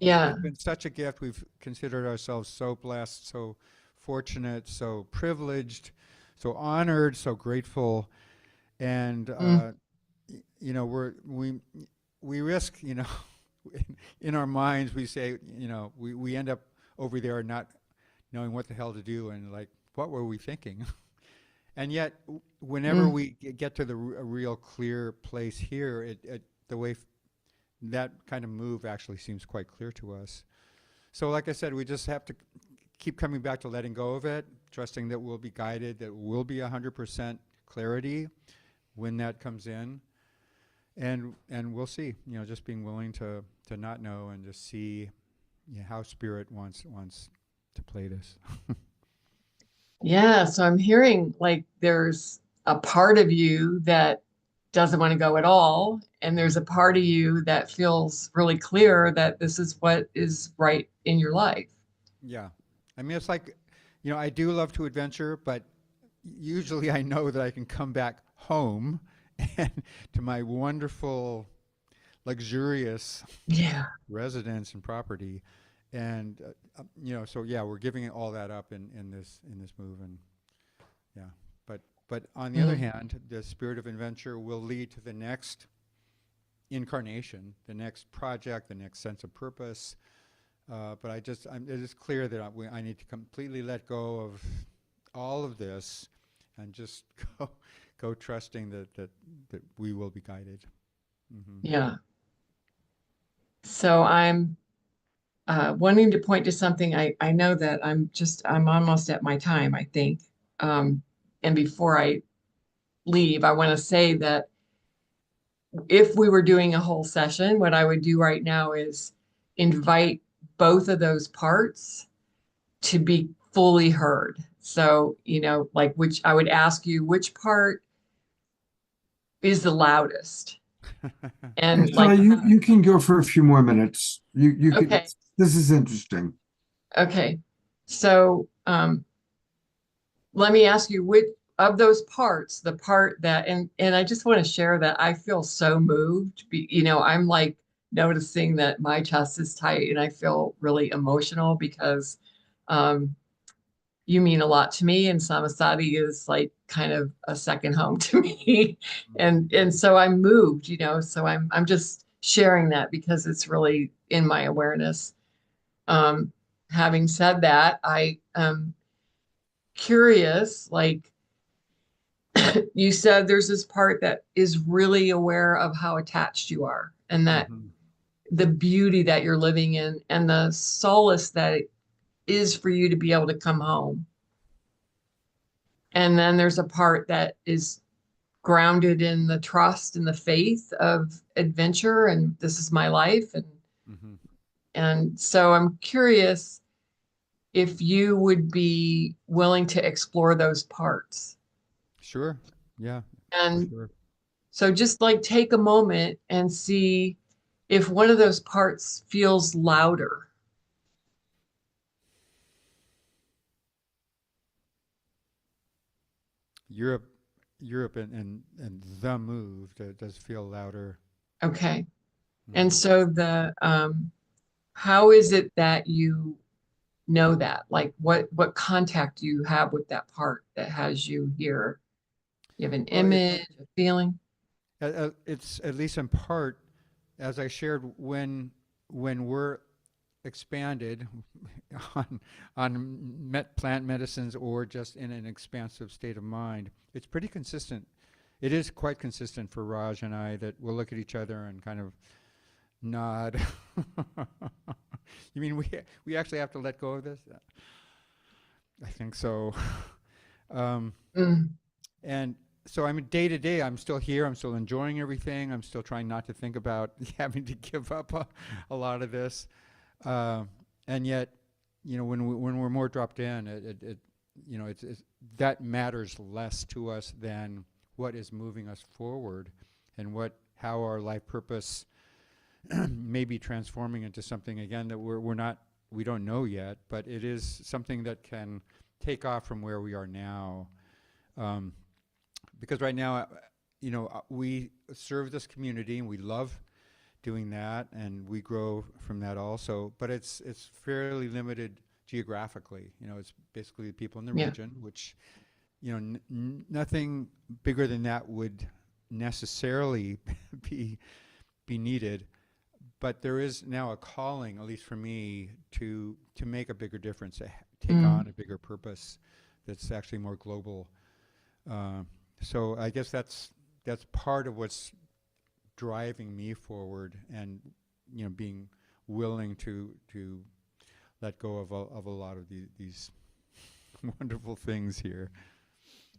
Yeah. It's been such a gift. We've considered ourselves so blessed, so fortunate, so privileged, so honored, so grateful, and we risk, in our minds we say, we end up over there not knowing what the hell to do, and like, what were we thinking? And yet, whenever we get to a real clear place here, the way that kind of move actually seems quite clear to us. So like I said, we just have to keep coming back to letting go of it, trusting that we'll be guided, that will be 100% clarity when that comes in. And we'll see, just being willing to not know and just see how Spirit wants to play this. Yeah, so I'm hearing like there's a part of you that doesn't want to go at all, and there's a part of you that feels really clear that this is what is right in your life. Yeah. I mean, it's like, I do love to adventure, but usually I know that I can come back home and to my wonderful, luxurious residence and property. And, so yeah, we're giving all that up in this move. And yeah, but on the other hand, the spirit of adventure will lead to the next incarnation, the next project, the next sense of purpose. But it is clear that I need to completely let go of all of this and just go trusting that we will be guided. Mm-hmm. Yeah. So I'm wanting to point to something. I know that I'm almost at my time, I think. And before I leave, I want to say that if we were doing a whole session, what I would do right now is invite both of those parts to be fully heard. So, which I would ask you, which part is the loudest? And you can go for a few more minutes. You can. Okay. This is interesting. Okay. So let me ask you, which of those parts, the part that, and I just want to share that I feel so moved. I'm like noticing that my chest is tight and I feel really emotional because you mean a lot to me, and Samasadi is like kind of a second home to me. And so I'm moved, so I'm just sharing that because it's really in my awareness. Having said that, I am curious, like you said, there's this part that is really aware of how attached you are and that the beauty that you're living in and the solace that it is for you to be able to come home. And then there's a part that is grounded in the trust and the faith of adventure and this is my life. And so I'm curious if you would be willing to explore those parts. Sure. Yeah. And sure. So just like take a moment and see if one of those parts feels louder. Europe and the move does feel louder. Okay. And so how is it that you know that? Like what contact do you have with that part that has you here? You have an image, a feeling? It's at least in part as I shared, when we're expanded on plant medicines or just in an expansive state of mind, it's pretty consistent. It is quite consistent for Raj and I that we'll look at each other and kind of nod. You mean we actually have to let go of this? I think so. Mm. And so I'm day to day, I'm still here. I'm still enjoying everything. I'm still trying not to think about having to give up a lot of this. And yet, when we're more dropped in, it's that matters less to us than what is moving us forward, and how our life purpose may be transforming into something again that we don't know yet, but it is something that can take off from where we are now. Because right now, we serve this community and we love doing that, and we grow from that also. But it's fairly limited geographically. It's basically the people in the Yeah. region, which nothing bigger than that would necessarily be needed. But there is now a calling, at least for me, to make a bigger difference, to take on a bigger purpose that's actually more global. So I guess that's part of what's driving me forward, and being willing to let go of a lot of these wonderful things here.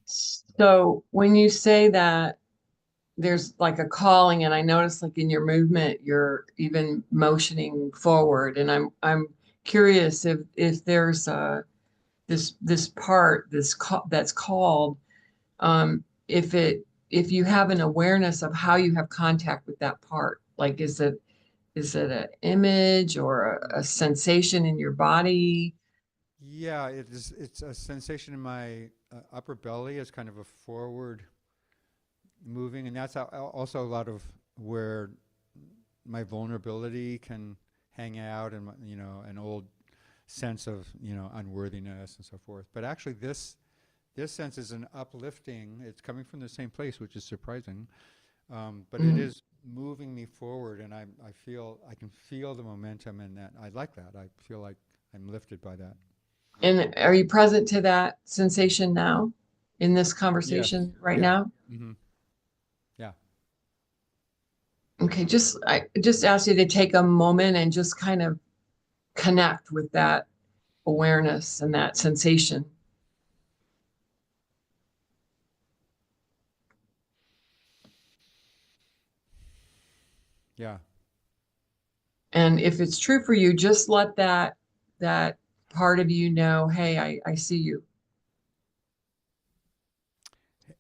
So when you say that there's like a calling, and I notice like in your movement, you're even motioning forward, and I'm curious if there's this part that's called, if you have an awareness of how you have contact with that part, like is it an image or a sensation in your body? Yeah, it's a sensation in my upper belly as kind of a forward moving, and that's also a lot of where my vulnerability can hang out, and an old sense of unworthiness and so forth. But actually, this sense is an uplifting. It's coming from the same place, which is surprising. But it is moving me forward, and I can feel the momentum in that. I like that. I feel like I'm lifted by that. And are you present to that sensation now in this conversation right now? Mm-hmm. Yeah. Okay, I just asked you to take a moment and just kind of connect with that awareness and that sensation. Yeah. And if it's true for you, just let that part of you know, hey, I see you.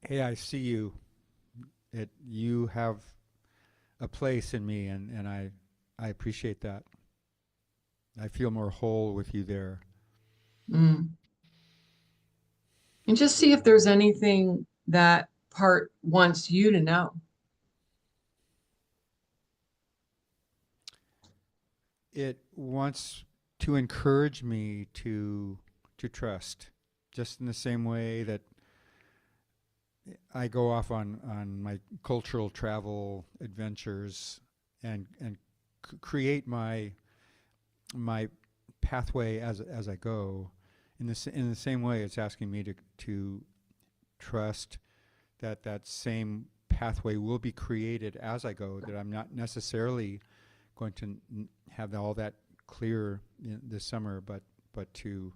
Hey, I see you. You have a place in me, and I appreciate that. I feel more whole with you there. And just see if there's anything that part wants you to know. It wants to encourage me to trust, just in the same way that I go off on my cultural travel adventures and create my pathway as I go. In the same way, it's asking me to trust that same pathway will be created as I go. That I'm not necessarily going to have all that clear this summer, but to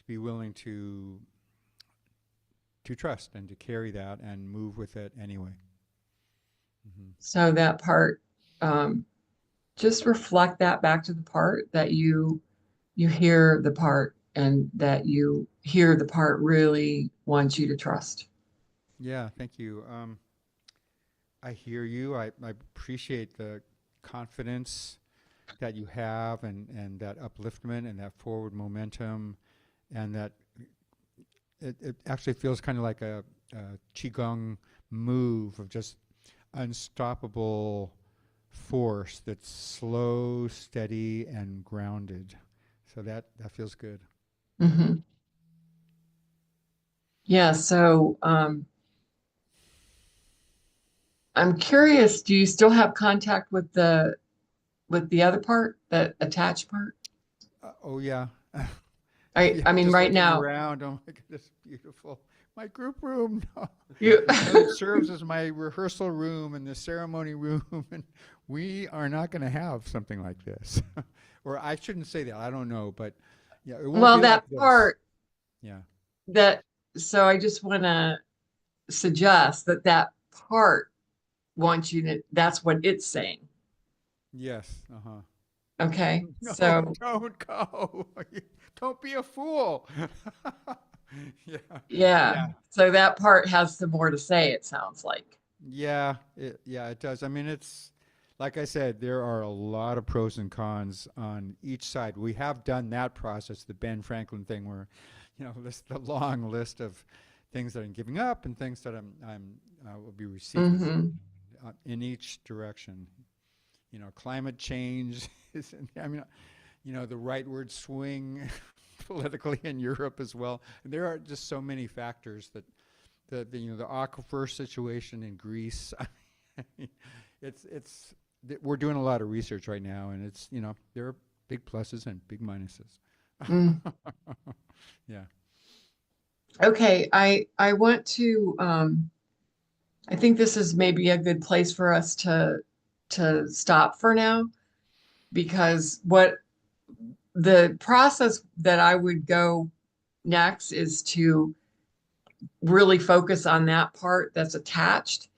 be willing to trust and to carry that and move with it anyway. Mm-hmm. So that part, just reflect that back to the part that you hear the part, and that you hear the part really wants you to trust. Yeah, thank you. I hear you. I appreciate the confidence that you have, and that upliftment and that forward momentum, and that it actually feels kind of like a qigong move of just unstoppable force that's slow, steady, and grounded. So that feels good. Mm-hmm. Yeah. So I'm curious, do you still have contact with the other part, the attached part? Oh yeah. I I'm mean, just right looking now, around. Oh my goodness, beautiful. My group room. No. you, It serves as my rehearsal room and the ceremony room, and we are not going to have something like this. Or I shouldn't say that. I don't know, but yeah, it won't well, be that like this. part Yeah. that, so I just want to suggest that that part wants you to, that's what it's saying. Yes. Uh-huh. Okay. No, So, don't go. Don't be a fool. Yeah. yeah. So that part has some more to say, it sounds like. Yeah, it does. I mean, it's like I said, there are a lot of pros and cons on each side. We have done that process, the Ben Franklin thing, where, list the long list of things that I'm giving up and things that I will be receiving in each direction. Climate change is, I mean, the rightward swing politically in Europe as well. And there are just so many factors that the aquifer situation in Greece. I mean, we're doing a lot of research right now, and it's there are big pluses and big minuses. Yeah. Okay, I want to I think this is maybe a good place for us to stop for now, because what the process that I would go next is to really focus on that part that's attached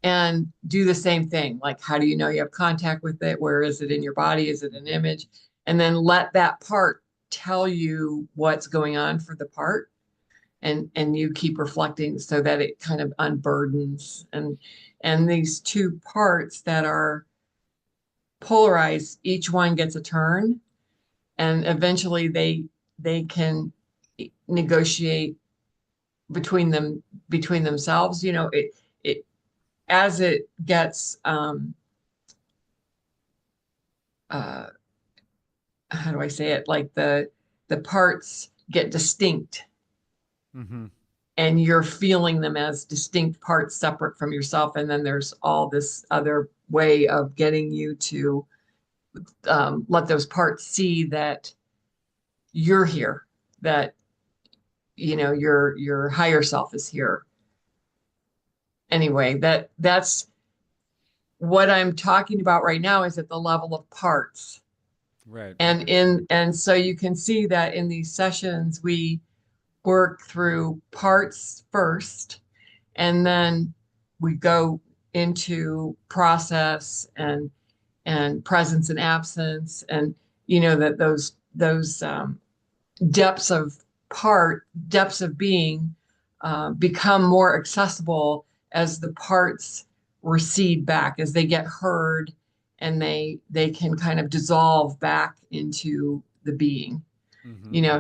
and do the same thing. Like, how do you know you have contact with it? Where is it in your body? Is it an image? And then let that part tell you what's going on for the part. And you keep reflecting so that it kind of unburdens. And these two parts that are polarized, each one gets a turn, and eventually they can negotiate between themselves. It as it gets how do I say it? Like the parts get distinct. Mm-hmm. And you're feeling them as distinct parts separate from yourself. And then there's all this other way of getting you to let those parts see that you're here, that your higher self is here. Anyway, that's what I'm talking about right now, is at the level of parts. Right. And so you can see that in these sessions we work through parts first, and then we go into process and presence and absence, and that those depths of being become more accessible as the parts recede back, as they get heard, and they can kind of dissolve back into the being.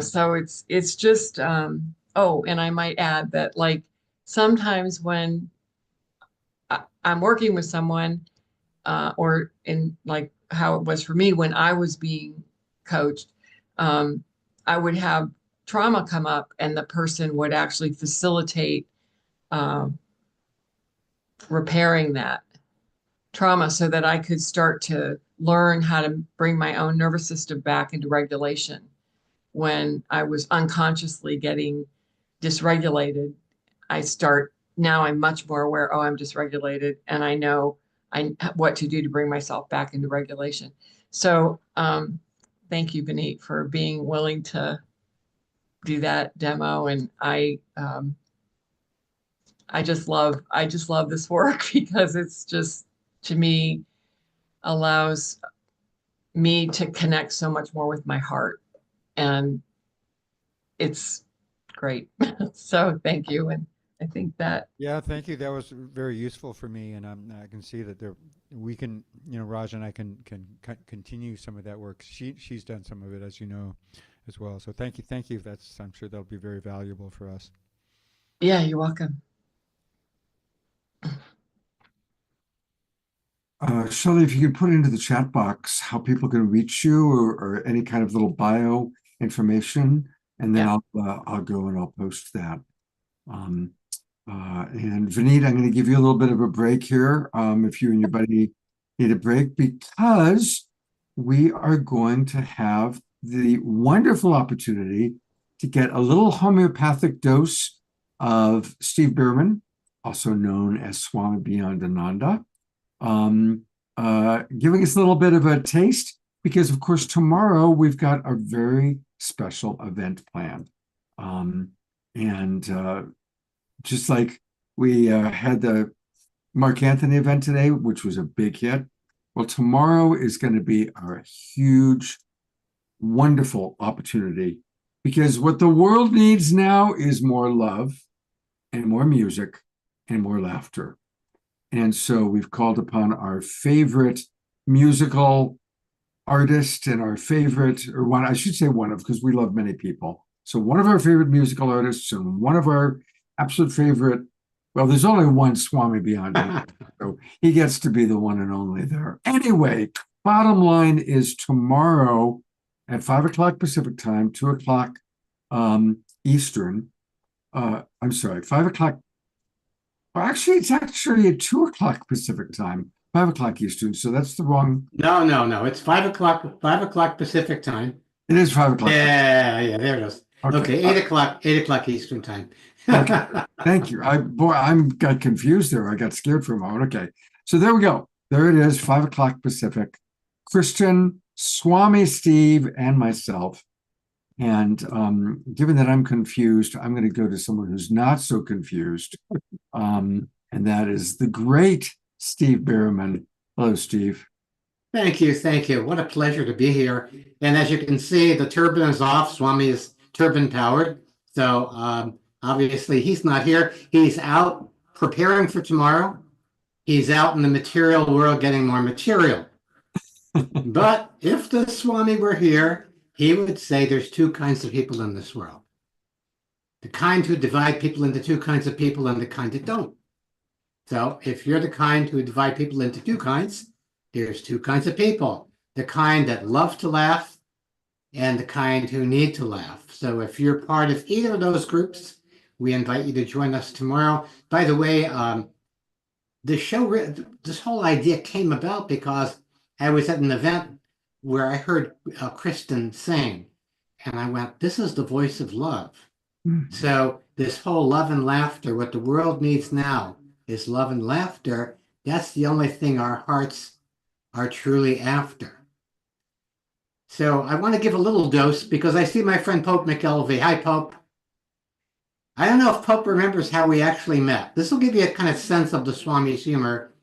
So it's just oh, and I might add that, like, sometimes when I'm working with someone, or in like how it was for me when I was being coached, I would have trauma come up, and the person would actually facilitate repairing that trauma so that I could start to learn how to bring my own nervous system back into regulation when I was unconsciously getting dysregulated. Now I'm much more aware, oh, I'm dysregulated, and I know what to do to bring myself back into regulation. So thank you, Benit, for being willing to do that demo. And I just love this work because it's just, to me, allows me to connect so much more with my heart, and it's great. So thank you. And I think that, Yeah, thank you. That was very useful for me, and I can see that we can, Raj and I can continue some of that work. She's done some of it, as you know, as well. So thank you. I'm sure that'll be very valuable for us. yeah, you're welcome. Shelley, if you could put into the chat box how people can reach you, or any kind of little bio information, and then I'll go and I'll post that. And Vineet, I'm going to give you a little bit of a break here, if you and your buddy need a break, because we are going to have the wonderful opportunity to get a little homeopathic dose of Steve Bierman, also known as Swami Beyond Ananda, giving us a little bit of a taste, because of course tomorrow we've got a very special event planned. Just like we had the Mark Anthony event today, which was a big hit. Well, tomorrow is going to be a huge, wonderful opportunity, because what the world needs now is more love and more music and more laughter. And so we've called upon our favorite musical artist and our favorite, or one, I should say one of, because we love many people. So one of our favorite musical artists and one of our absolute favorite, well, there's only one Swami Beyond him, so he gets to be the one and only there. Anyway, bottom line is tomorrow at 5 o'clock Pacific time, 2 o'clock Eastern. I'm sorry, 5 o'clock. Well, actually, it's actually at 2 o'clock Pacific time, 5 o'clock Eastern. So that's the wrong. No. It's 5 o'clock Pacific time. It is 5 o'clock. Yeah, there it is. Okay, 8 o'clock Eastern time. Okay. Thank you. I got confused there. I got scared for a moment. Okay. So there we go. There it is, 5 o'clock Pacific. Christian, Swami Steve, and myself. And given that I'm confused, I'm going to go to someone who's not so confused. And that is the great Steve Bierman. Hello, Steve. Thank you. What a pleasure to be here. And as you can see, the turbine is off. Swami is turbine powered. So obviously he's not here. He's out preparing for tomorrow. He's out in the material world getting more material. But if the Swami were here, he would say there's two kinds of people in this world. The kind who divide people into two kinds of people and the kind that don't. So if you're the kind who divide people into two kinds, there's two kinds of people. The kind that love to laugh and the kind who need to laugh. So if you're part of either of those groups, we invite you to join us tomorrow. By the way, the show, this whole idea came about because I was at an event where I heard Kristen sing, and I went, this is the voice of love. Mm-hmm. So this whole love and laughter, what the world needs now is love and laughter. That's the only thing our hearts are truly after. So I want to give a little dose because I see my friend Pope McElvey. Hi, Pope. I don't know if Pope remembers how we actually met. This will give you a kind of sense of the Swami's humor.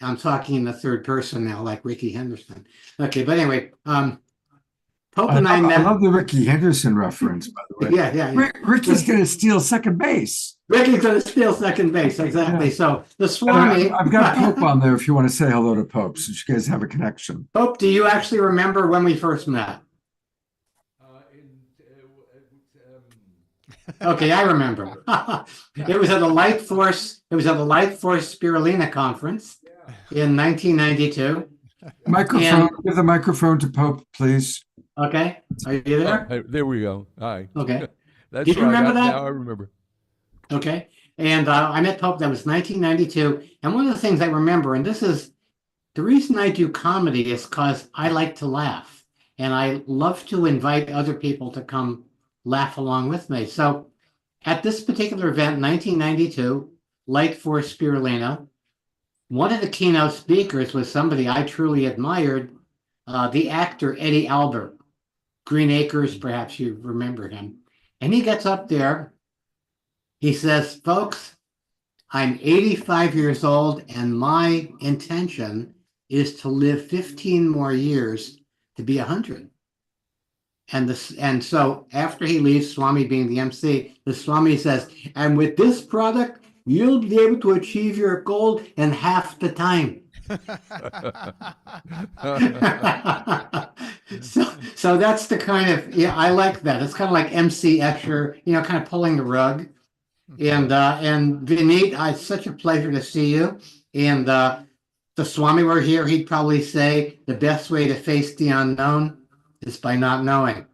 I'm talking in the third person now, like Ricky Henderson. Okay, but anyway, Pope and I met. I love the Ricky Henderson reference, by the way. Yeah. Ricky's going to steal second base. Ricky's going to steal second base, exactly. Yeah. So the Swami. I've got Pope on there if you want to say hello to Pope, since you guys have a connection. Pope, do you actually remember when we first met? Okay, I remember. It was at the Light Force. It was at the Light Force Spirulina conference in 1992. Microphone. Give the microphone to Pope, please. Okay, are you there? Oh, there we go. Hi. Okay. That's Did you remember that? Now I remember. Okay, and I met Pope. That was 1992. And one of the things I remember, and this is the reason I do comedy, is because I like to laugh, and I love to invite other people to come laugh along with me. So at this particular event, 1992, Light Force Spirulina, one of the keynote speakers was somebody I truly admired, the actor Eddie Albert. Green Acres, perhaps you remember him. And he gets up there, he says, folks, I'm 85 years old and my intention is to live 15 more years to be 100. And so after he leaves, Swami being the MC, the Swami says, and with this product, you'll be able to achieve your goal in half the time. So that's the kind of, I like that. It's kind of like MC Escher, kind of pulling the rug. And Vineet, it's such a pleasure to see you. And the Swami were here, he'd probably say the best way to face the unknown is by not knowing.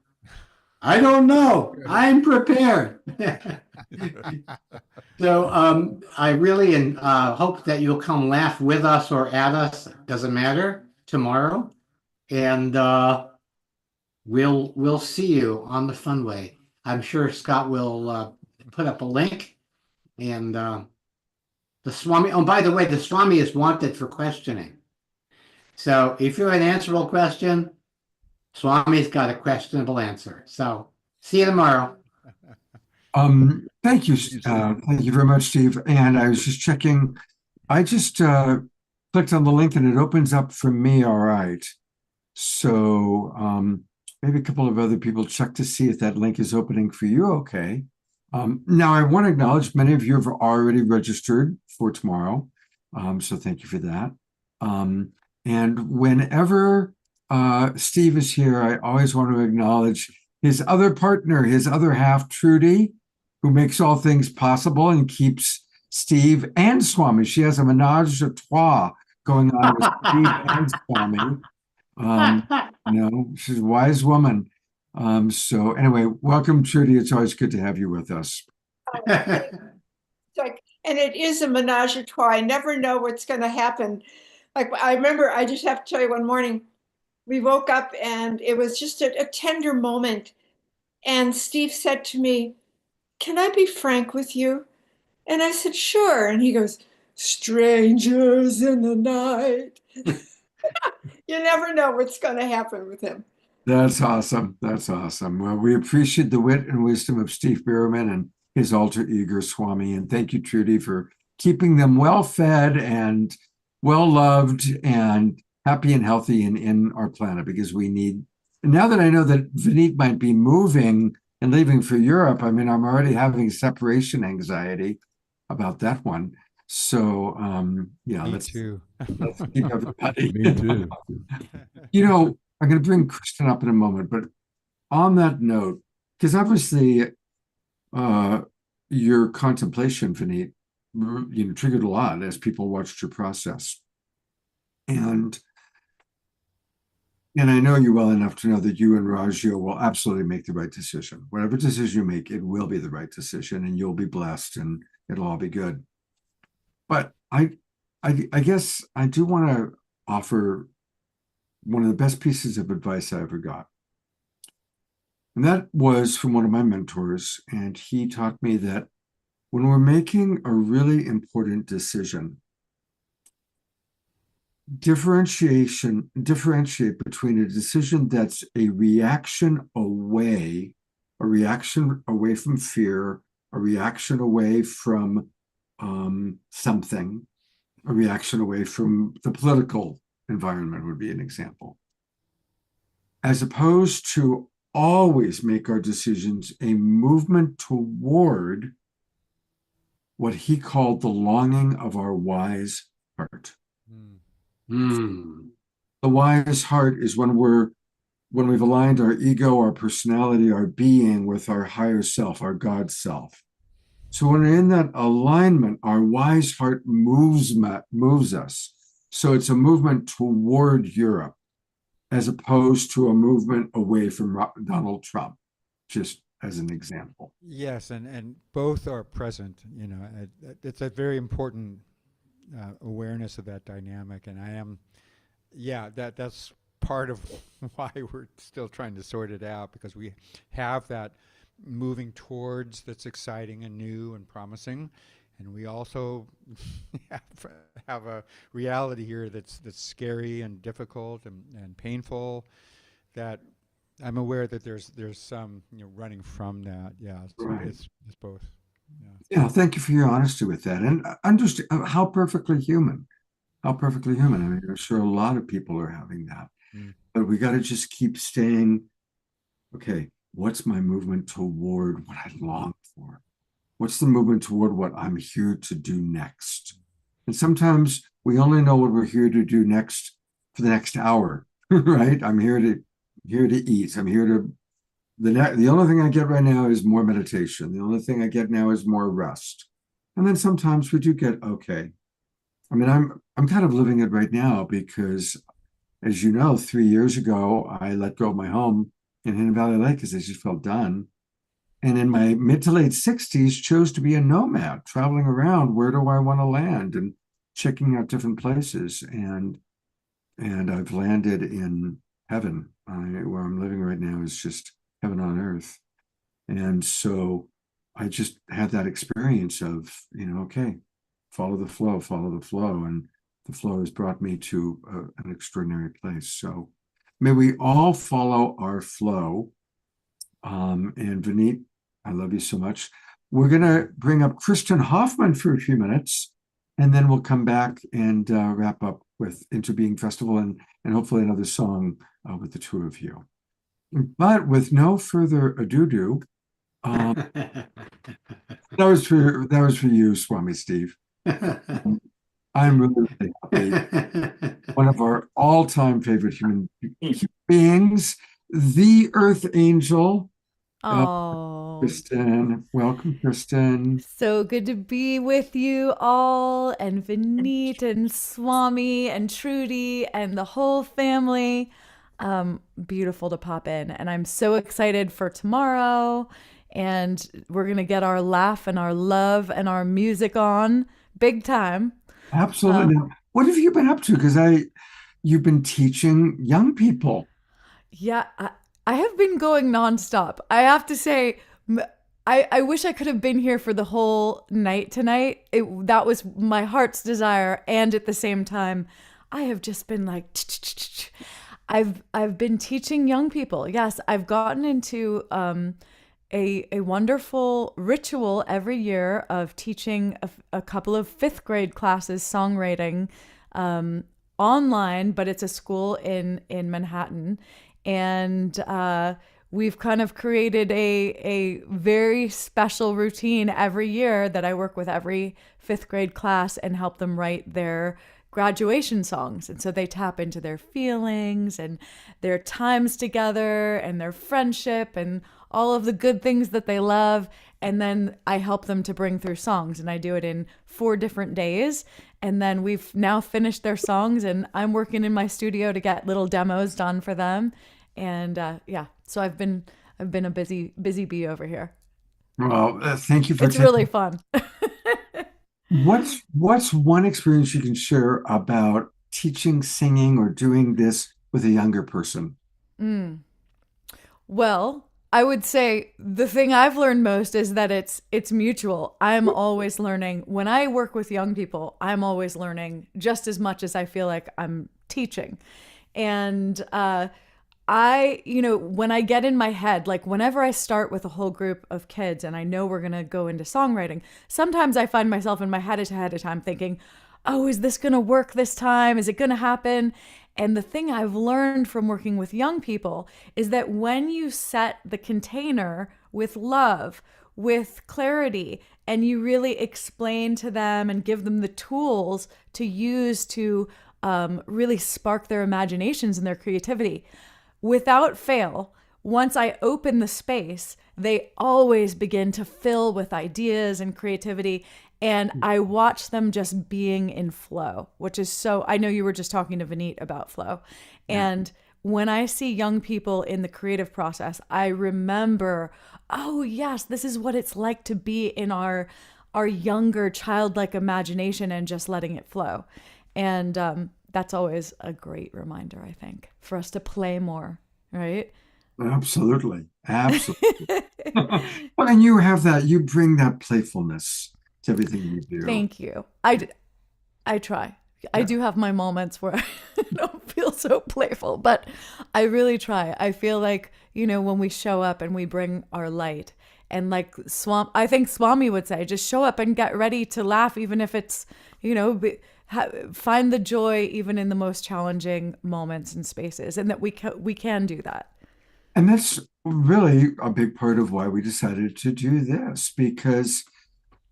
I don't know. I'm prepared. So I really hope that you'll come laugh with us or at us, doesn't matter, tomorrow. And we'll see you on the Funway. I'm sure Scott will put up a link. And the Swami, oh, by the way, the Swami is wanted for questioning. So if you're an answerable question, Swami's got a questionable answer. So see you tomorrow. Thank you. Thank you very much, Steve. And I was just checking. I just clicked on the link and it opens up for me. All right. So maybe a couple of other people check to see if that link is opening for you. Okay. Now I want to acknowledge many of you have already registered for tomorrow. So thank you for that. And whenever Steve is here, I always want to acknowledge his other partner, his other half, Trudy, who makes all things possible and keeps Steve and Swami. She has a menage a trois going on with Steve and Swami. She's a wise woman. So anyway, welcome, Trudy. It's always good to have you with us. Like, and it is a menage a trois. I never know what's going to happen. Like, I remember, I just have to tell you, one morning we woke up and it was just a tender moment. And Steve said to me, "Can I be frank with you?" And I said, "Sure." And he goes, "Strangers in the night." You never know what's going to happen with him. That's awesome. That's awesome. Well, we appreciate the wit and wisdom of Steve Bierman and his alter ego Swami. And thank you, Trudy, for keeping them well fed and well loved and happy and healthy in our planet, because we need. And now that I know that Vineet might be moving and leaving for Europe, I mean, I'm already having separation anxiety about that one. So, yeah, let's keep everybody. Me too. I'm going to bring Kristen up in a moment, but on that note, because obviously your contemplation, Vineet, triggered a lot as people watched your process. And I know you well enough to know that you and Rajyo will absolutely make the right decision. Whatever decision you make, it will be the right decision, and you'll be blessed, and it'll all be good. But I guess I do want to offer one of the best pieces of advice I ever got. And that was from one of my mentors. And he taught me that when we're making a really important decision, differentiate between a decision that's a reaction away from fear, a reaction away from something, a reaction away from the political environment would be an example, as opposed to always make our decisions a movement toward what he called the longing of our wise heart. The wise heart is when we've aligned our ego, our personality, our being with our higher self, our God self. So when we're in that alignment, our wise heart moves us. So it's a movement toward Europe, as opposed to a movement away from Donald Trump, just as an example. Yes, and both are present. It's a very important awareness of that dynamic, and that's part of why we're still trying to sort it out, because we have that moving towards that's exciting and new and promising, and we also have a reality here that's scary and difficult and painful, that I'm aware that there's some running from that. Yeah, so right. It's both. Yeah, thank you for your honesty with that, and understand how perfectly human. I mean, I'm sure a lot of people are having that, but we got to just keep staying. Okay, what's my movement toward what I long for? What's the movement toward what I'm here to do next? And sometimes we only know what we're here to do next for the next hour, right? I'm here to eat. I'm here to the only thing I get right now is more meditation. The only thing I get now is more rest. And then sometimes we do get okay. I mean, I'm kind of living it right now because, as you know, 3 years ago I let go of my home in Hidden Valley Lake because I just felt done. And in my mid to late 60s, chose to be a nomad, traveling around. Where do I want to land? And checking out different places. And I've landed in heaven. Where I'm living right now is just heaven on earth. And so I just had that experience of, okay, follow the flow, follow the flow. And the flow has brought me to an extraordinary place. So may we all follow our flow. And Vineet, I love you so much. We're going to bring up Kristen Hoffman for a few minutes, and then we'll come back and wrap up with InterBeing Festival and hopefully another song with the two of you. But with no further ado, that was for you, Swami Steve. I'm really, really happy. One of our all-time favorite human beings, the Earth Angel. Oh, Kristen, welcome, Kristen. so good to be with you all, and Vineet and Swami and Trudy and the whole family. Beautiful to pop in, and I'm so excited for tomorrow. And we're gonna get our laugh and our love and our music on big time. Absolutely. Now, what have you been up to? Because you've been teaching young people. Yeah, I have been going nonstop. I have to say, I wish I could have been here for the whole night tonight. That was my heart's desire, and at the same time, I have just been like, I've been teaching young people. Yes, I've gotten into a wonderful ritual every year of teaching a couple of fifth grade classes songwriting online, but it's a school in Manhattan. And we've kind of created a very special routine every year that I work with every fifth grade class and help them write their graduation songs. And so they tap into their feelings and their times together and their friendship and all of the good things that they love. And then I help them to bring through songs, and I do it in 4 different days. And then we've now finished their songs, and I'm working in my studio to get little demos done for them. And so I've been a busy bee over here. Well, thank you for. It's really fun. What's one experience you can share about teaching singing or doing this with a younger person? Well, I would say the thing I've learned most is that it's mutual. I'm always learning. When I work with young people, I'm always learning just as much as I feel like I'm teaching. And when I get in my head, like whenever I start with a whole group of kids and I know we're going to go into songwriting, sometimes I find myself in my head ahead of time thinking, oh, is this going to work this time? Is it going to happen? And the thing I've learned from working with young people is that when you set the container with love, with clarity, and you really explain to them and give them the tools to use to really spark their imaginations and their creativity, without fail, once I open the space, they always begin to fill with ideas and creativity. And I watch them just being in flow, which is so, I know you were just talking to Vineet about flow. And when I see young people in the creative process, I remember, oh yes, this is what it's like to be in our younger childlike imagination and just letting it flow. And that's always a great reminder, I think, for us to play more, right? Absolutely. Absolutely. Well, and you have that, you bring that playfulness to everything you do. Thank you. I try. Yeah. I do have my moments where I don't feel so playful, but I really try. I feel like, when we show up and we bring our light, and like I think Swami would say, just show up and get ready to laugh, even if it's, find the joy even in the most challenging moments and spaces, and that we can do that. And that's really a big part of why we decided to do this, because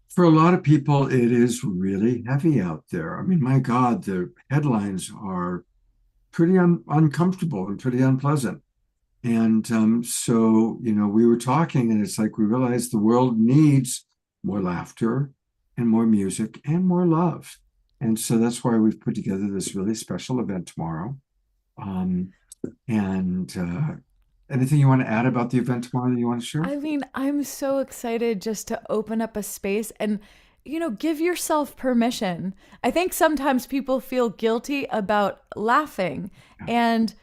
for a lot of people, it is really heavy out there. I mean, my God, the headlines are pretty uncomfortable and pretty unpleasant. And so, we were talking, and it's like we realized the world needs more laughter and more music and more love. And so that's why we've put together this really special event tomorrow. And anything you want to add about the event tomorrow that you want to share? I mean, I'm so excited just to open up a space and, give yourself permission. I think sometimes people feel guilty about laughing and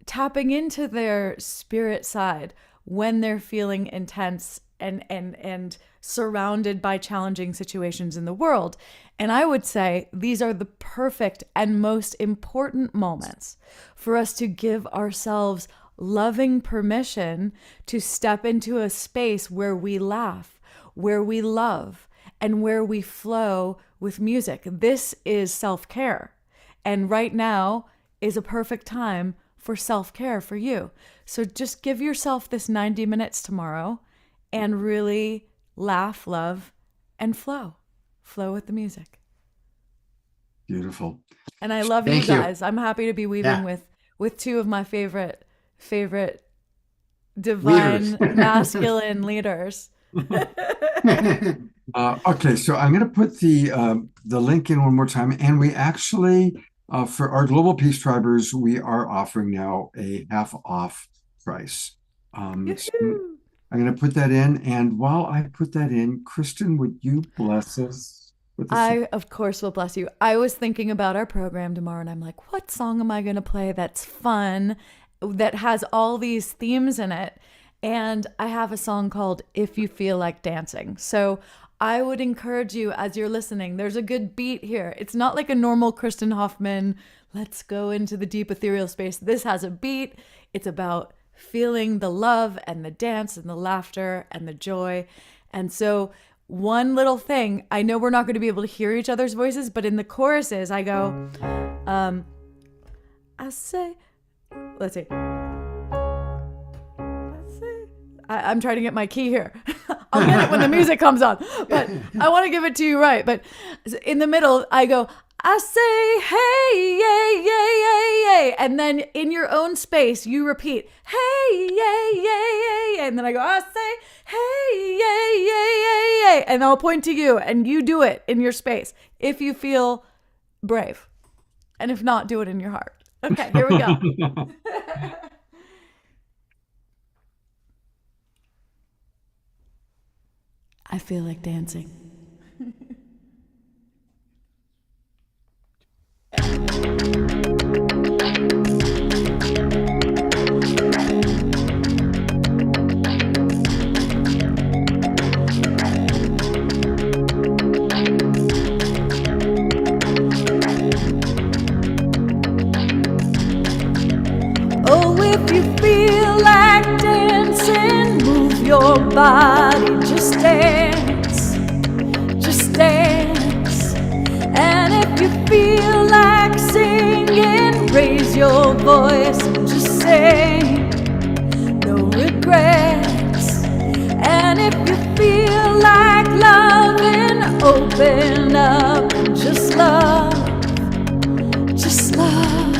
tapping into their spirit side when they're feeling intense and surrounded by challenging situations in the world. And I would say these are the perfect and most important moments for us to give ourselves loving permission to step into a space where we laugh, where we love, and where we flow with music. This is self-care. And right now is a perfect time for self-care for you. So just give yourself this 90 minutes tomorrow and really laugh, love, and flow. Flow with the music. Beautiful. And I love Thank you you. guys. I'm happy to be weaving with two of my favorite divine masculine leaders. Okay, so I'm going to put the link in one more time, and we actually for our Global Peace Tribers, we are offering now a half off price. So I'm going to put that in, and while I put that in, Kristen, would you bless us with the I, of course, will bless you. I was thinking about our program tomorrow, and I'm like, what song am I going to play that's fun, that has all these themes in it? And I have a song called If You Feel Like Dancing. So I would encourage you as you're listening, there's a good beat here. It's not like a normal Kristen Hoffman, let's go into the deep ethereal space. This has a beat. It's about feeling the love and the dance and the laughter and the joy. And so one little thing, I know we're not going to be able to hear each other's voices, but in the choruses, I go, I say, let's see. I'm trying to get my key here. I'll get it when the music comes on, but I want to give it to you right. But in the middle, I go, I say, hey, yay, yay, yay, yay. And then in your own space, you repeat, hey, yay, yay, yay. And then I go, I say, hey, yay, yay, yay, yay. And I'll point to you and you do it in your space if you feel brave. And if not, do it in your heart. Okay, here we go. I feel like dancing. Oh, if you feel like dancing, move your body, just dance, just dance. And if you feel like singing, raise your voice and just sing, no regrets. And if you feel like loving, open up and just love, just love.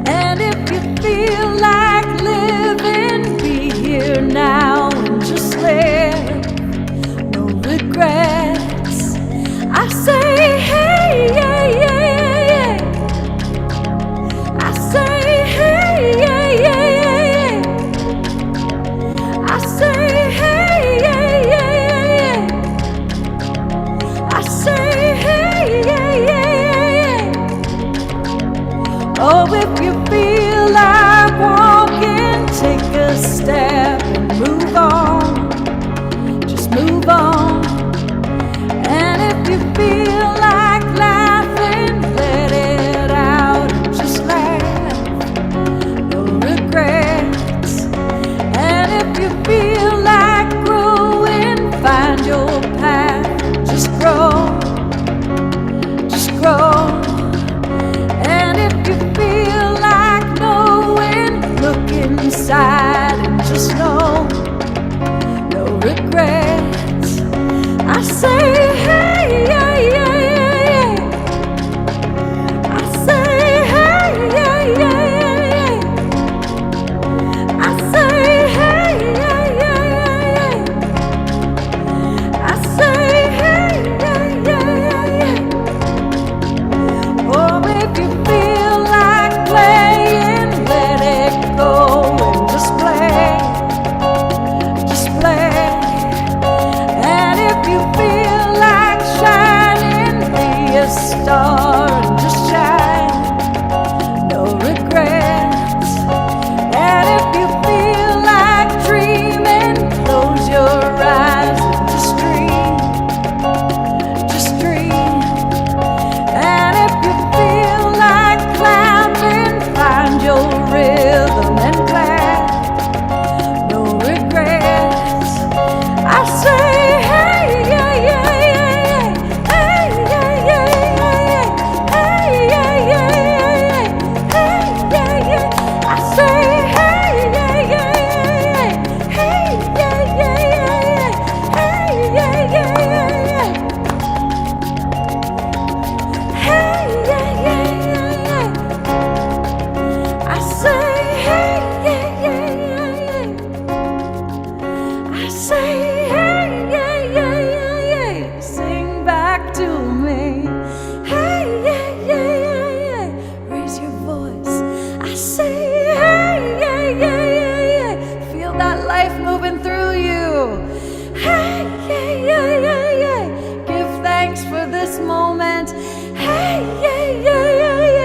And if you feel like living, be here now and just live, no regrets. I say, hey, yeah, yeah, yeah, yeah. I say, hey, yeah, yeah, yeah, yeah. I say, hey, yeah, yeah, yeah, yeah. I say, hey, yeah, yeah, yeah, yeah. Oh, if you feel like walking, take a step and move on, just move on. And if you feel like laughing, let it out and just laugh, no regrets. And if you feel like growing, find your path, just grow, just grow. And if you feel like knowing, look inside and just know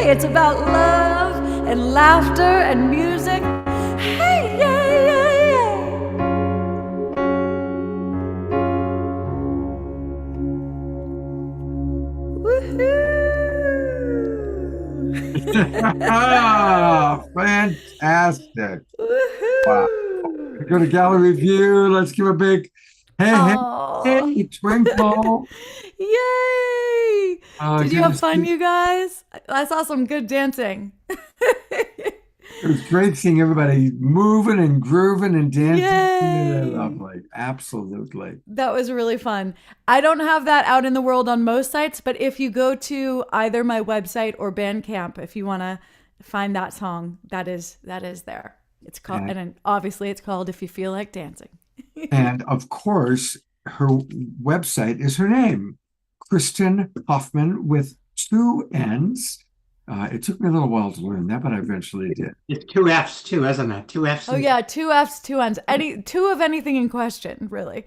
Hey, it's about love and laughter and music. Hey, yeah, yeah, yeah. Fantastic. Wow. Go to gallery view. Let's give a big hey, Oh. hey, Twinkle. Yay! Did you Good to have fun, see- you guys? I saw some good dancing. It was great seeing everybody moving and grooving and dancing. Yeah, Yay! lovely. Absolutely. That was really fun. I don't have that out in the world on most sites, but if you go to either my website or Bandcamp, if you want to find that song, that is there. It's called, and obviously it's called If You Feel Like Dancing. And of course, her website is her name, Kristen Hoffman with 2 N's. It took me a little while to learn that, but I eventually did. It's 2 F's too, isn't it? 2 F's. Oh yeah, 2 F's, 2 N's. Two of anything in question, really.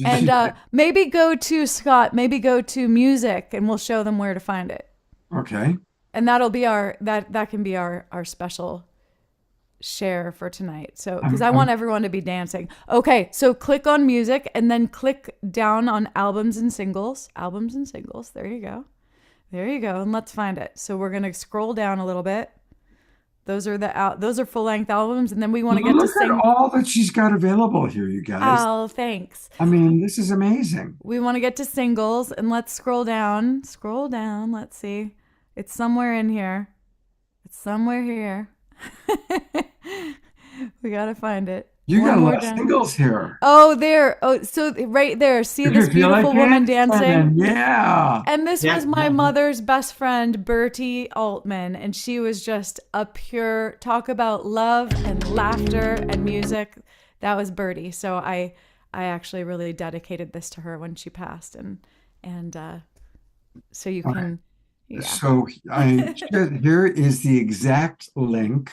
And maybe go to Scott, maybe go to music, and we'll show them where to find it. Okay. And that'll be that can be our special share for tonight. So, because I want everyone to be dancing. Okay, so click on music and then click down on albums and singles. Albums and singles. There you go. There you go. And let's find it. So we're gonna scroll down a little bit. Those are full length albums, and then we want to get to sing. Look at all that she's got available here, you guys. Oh, thanks. I mean, this is amazing. We want to get to singles, and let's scroll down. Scroll down. Let's see. It's somewhere in here. It's somewhere here. We gotta find it. You got a lot of singles here. Oh, there. Oh, so right there. See this beautiful woman dancing? Yeah. And this was my mother's best friend, Bertie Altman, and she was just a pure talk about love and laughter and music. That was Bertie. So I actually really dedicated this to her when she passed, and so you can. Yeah. So here is the exact link.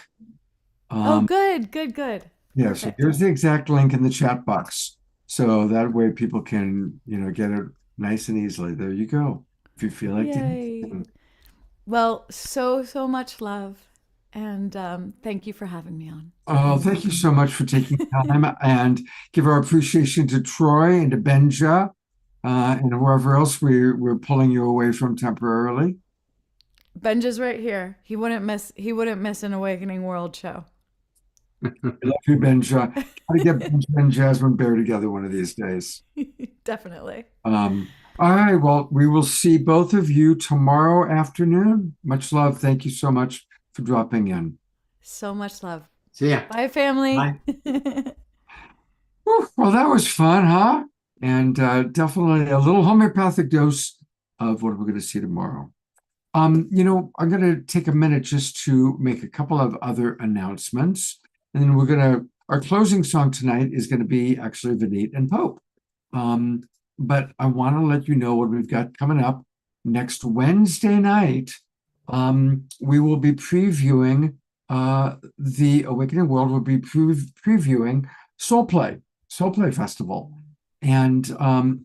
Oh, good. Yeah, so here's the exact link in the chat box. So that way people can, get it nice and easily. There you go. If you feel like dancing. Well, so much love. And thank you for having me on. Oh, thank you so much for taking time and give our appreciation to Troy and to Benja and whoever else we're pulling you away from temporarily. Benja's right here. He wouldn't miss an Awakening World show. I love you, Benja. Gotta get Benja and Jasmine Bear together one of these days. Definitely. All right. Well, we will see both of you tomorrow afternoon. Much love. Thank you so much for dropping in. So much love. See ya. Bye, family. Bye. Well, that was fun, huh? And definitely a little homeopathic dose of what we're going to see tomorrow. I'm going to take a minute just to make a couple of other announcements. And then our closing song tonight is going to be actually Vineet and Pope. But I want to let you know what we've got coming up next Wednesday night. We will be previewing the Awakening World will be previewing Soul Play Festival. And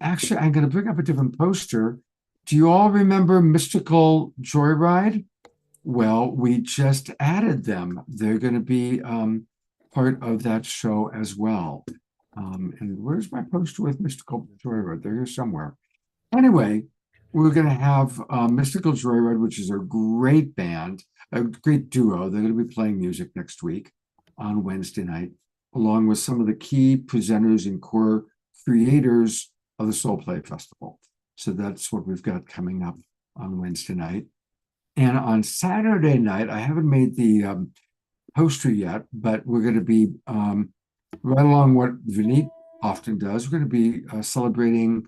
actually, I'm going to bring up a different poster. Do you all remember Mystical Joyride? Well, we just added them. They're going to be part of that show as well. And where's my poster with Mystical Joyride? They're here somewhere. Anyway, we're going to have Mystical Joyride, which is a great band, a great duo. They're going to be playing music next week on Wednesday night, along with some of the key presenters and core creators of the Soul Play Festival. So that's what we've got coming up on Wednesday night. And on Saturday night, I haven't made the poster yet, but we're going to be right along what Vineet often does. We're going to be celebrating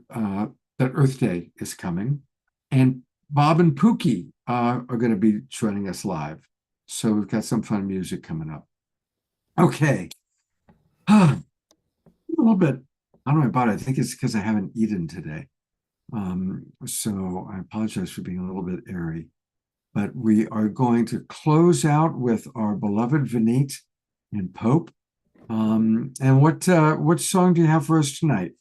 that Earth Day is coming. And Bob and Pookie are going to be joining us live. So we've got some fun music coming up. Okay. A little bit, I don't know about it. I think it's because I haven't eaten today. So I apologize for being a little bit airy. But we are going to close out with our beloved Vineet and Pope. And what song do you have for us tonight?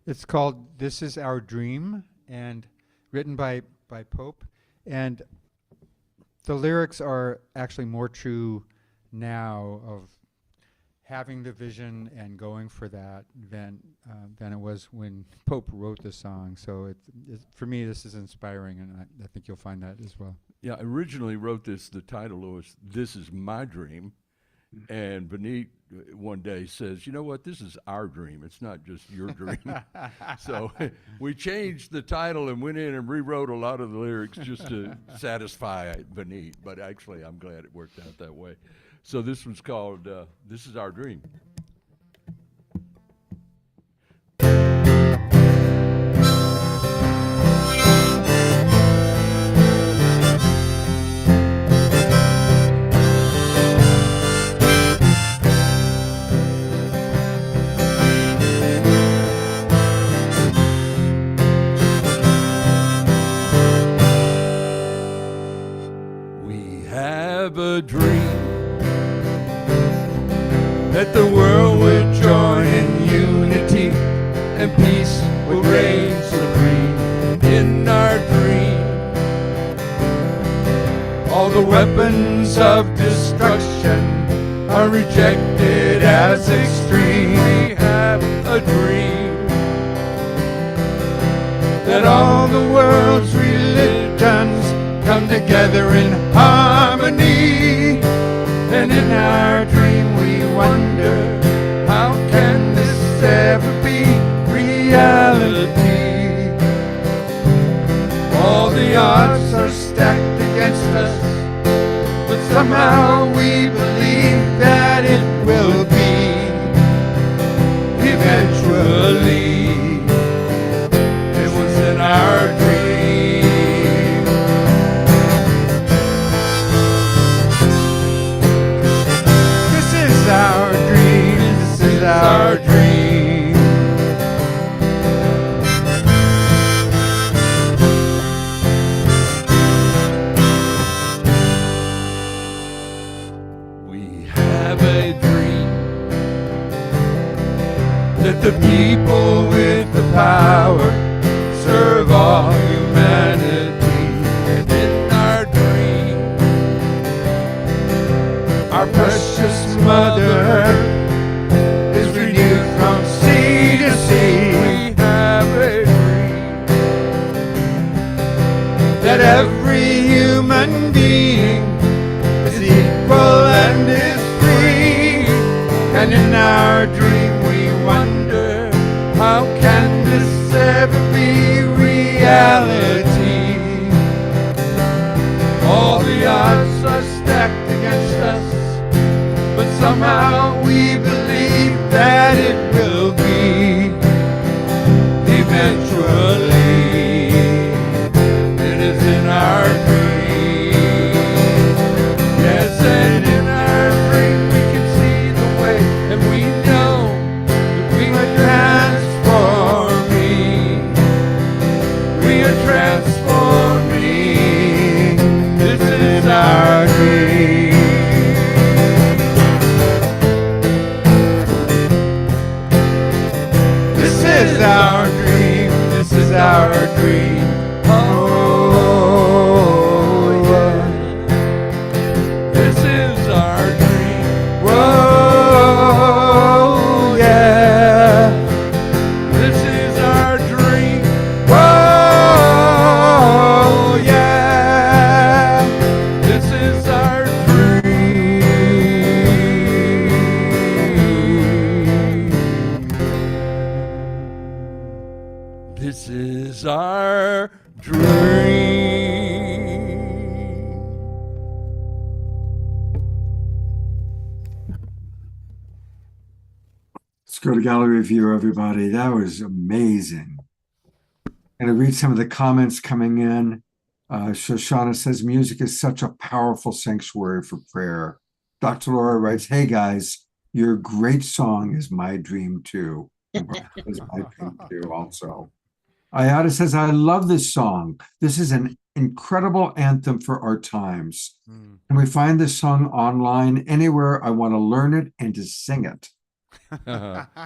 It's called "This Is Our Dream" and written by Pope. And The lyrics are actually more true now of having the vision and going for that than it was when Pope wrote the song. So for me, this is inspiring, and I think you'll find that as well. Yeah, I originally wrote this, the title was This Is My Dream. And Benit one day says, you know what, this is our dream. It's not just your dream. So we changed the title and went in and rewrote a lot of the lyrics just to satisfy Benit. But actually, I'm glad it worked out that way. So this was called This Is Our Dream. Have a dream that the world would join in unity and peace would reign supreme in our dream. All the weapons of destruction are rejected as extreme. We have a dream that all the world's religions come together in harmony, and in our dream we wonder, how can this ever be reality? All the odds are stacked against us, but somehow we believe that it will be eventually. It was in our dream. Our dream, this is our dream. We have a dream that the people with the power serve all humanity, and in our dream, our precious Mother is renewed from sea to sea. We have a dream that every human being is equal and is free. And in our dream we wonder, how can this ever be reality? All the odds are stacked against us, but somehow we believe that it will be eventually. It is in our dream. Yes, and in our dream we can see the way, and we know that we are transforming. We are transforming. This is our dream. This is our dream. This is our dream. Oh, yeah. This is our dream. Whoa, yeah. This is our dream. Whoa, yeah. This is our dream. This is our dream. Let's go to gallery view, everybody. That was amazing. And I read some of the comments coming in. Shoshana says, music is such a powerful sanctuary for prayer. Dr. Laura writes, hey guys, your great song is my dream too. Is my dream too also. Ayada says, I love this song. This is an incredible anthem for our times. Can we find this song online anywhere? I want to learn it and to sing it.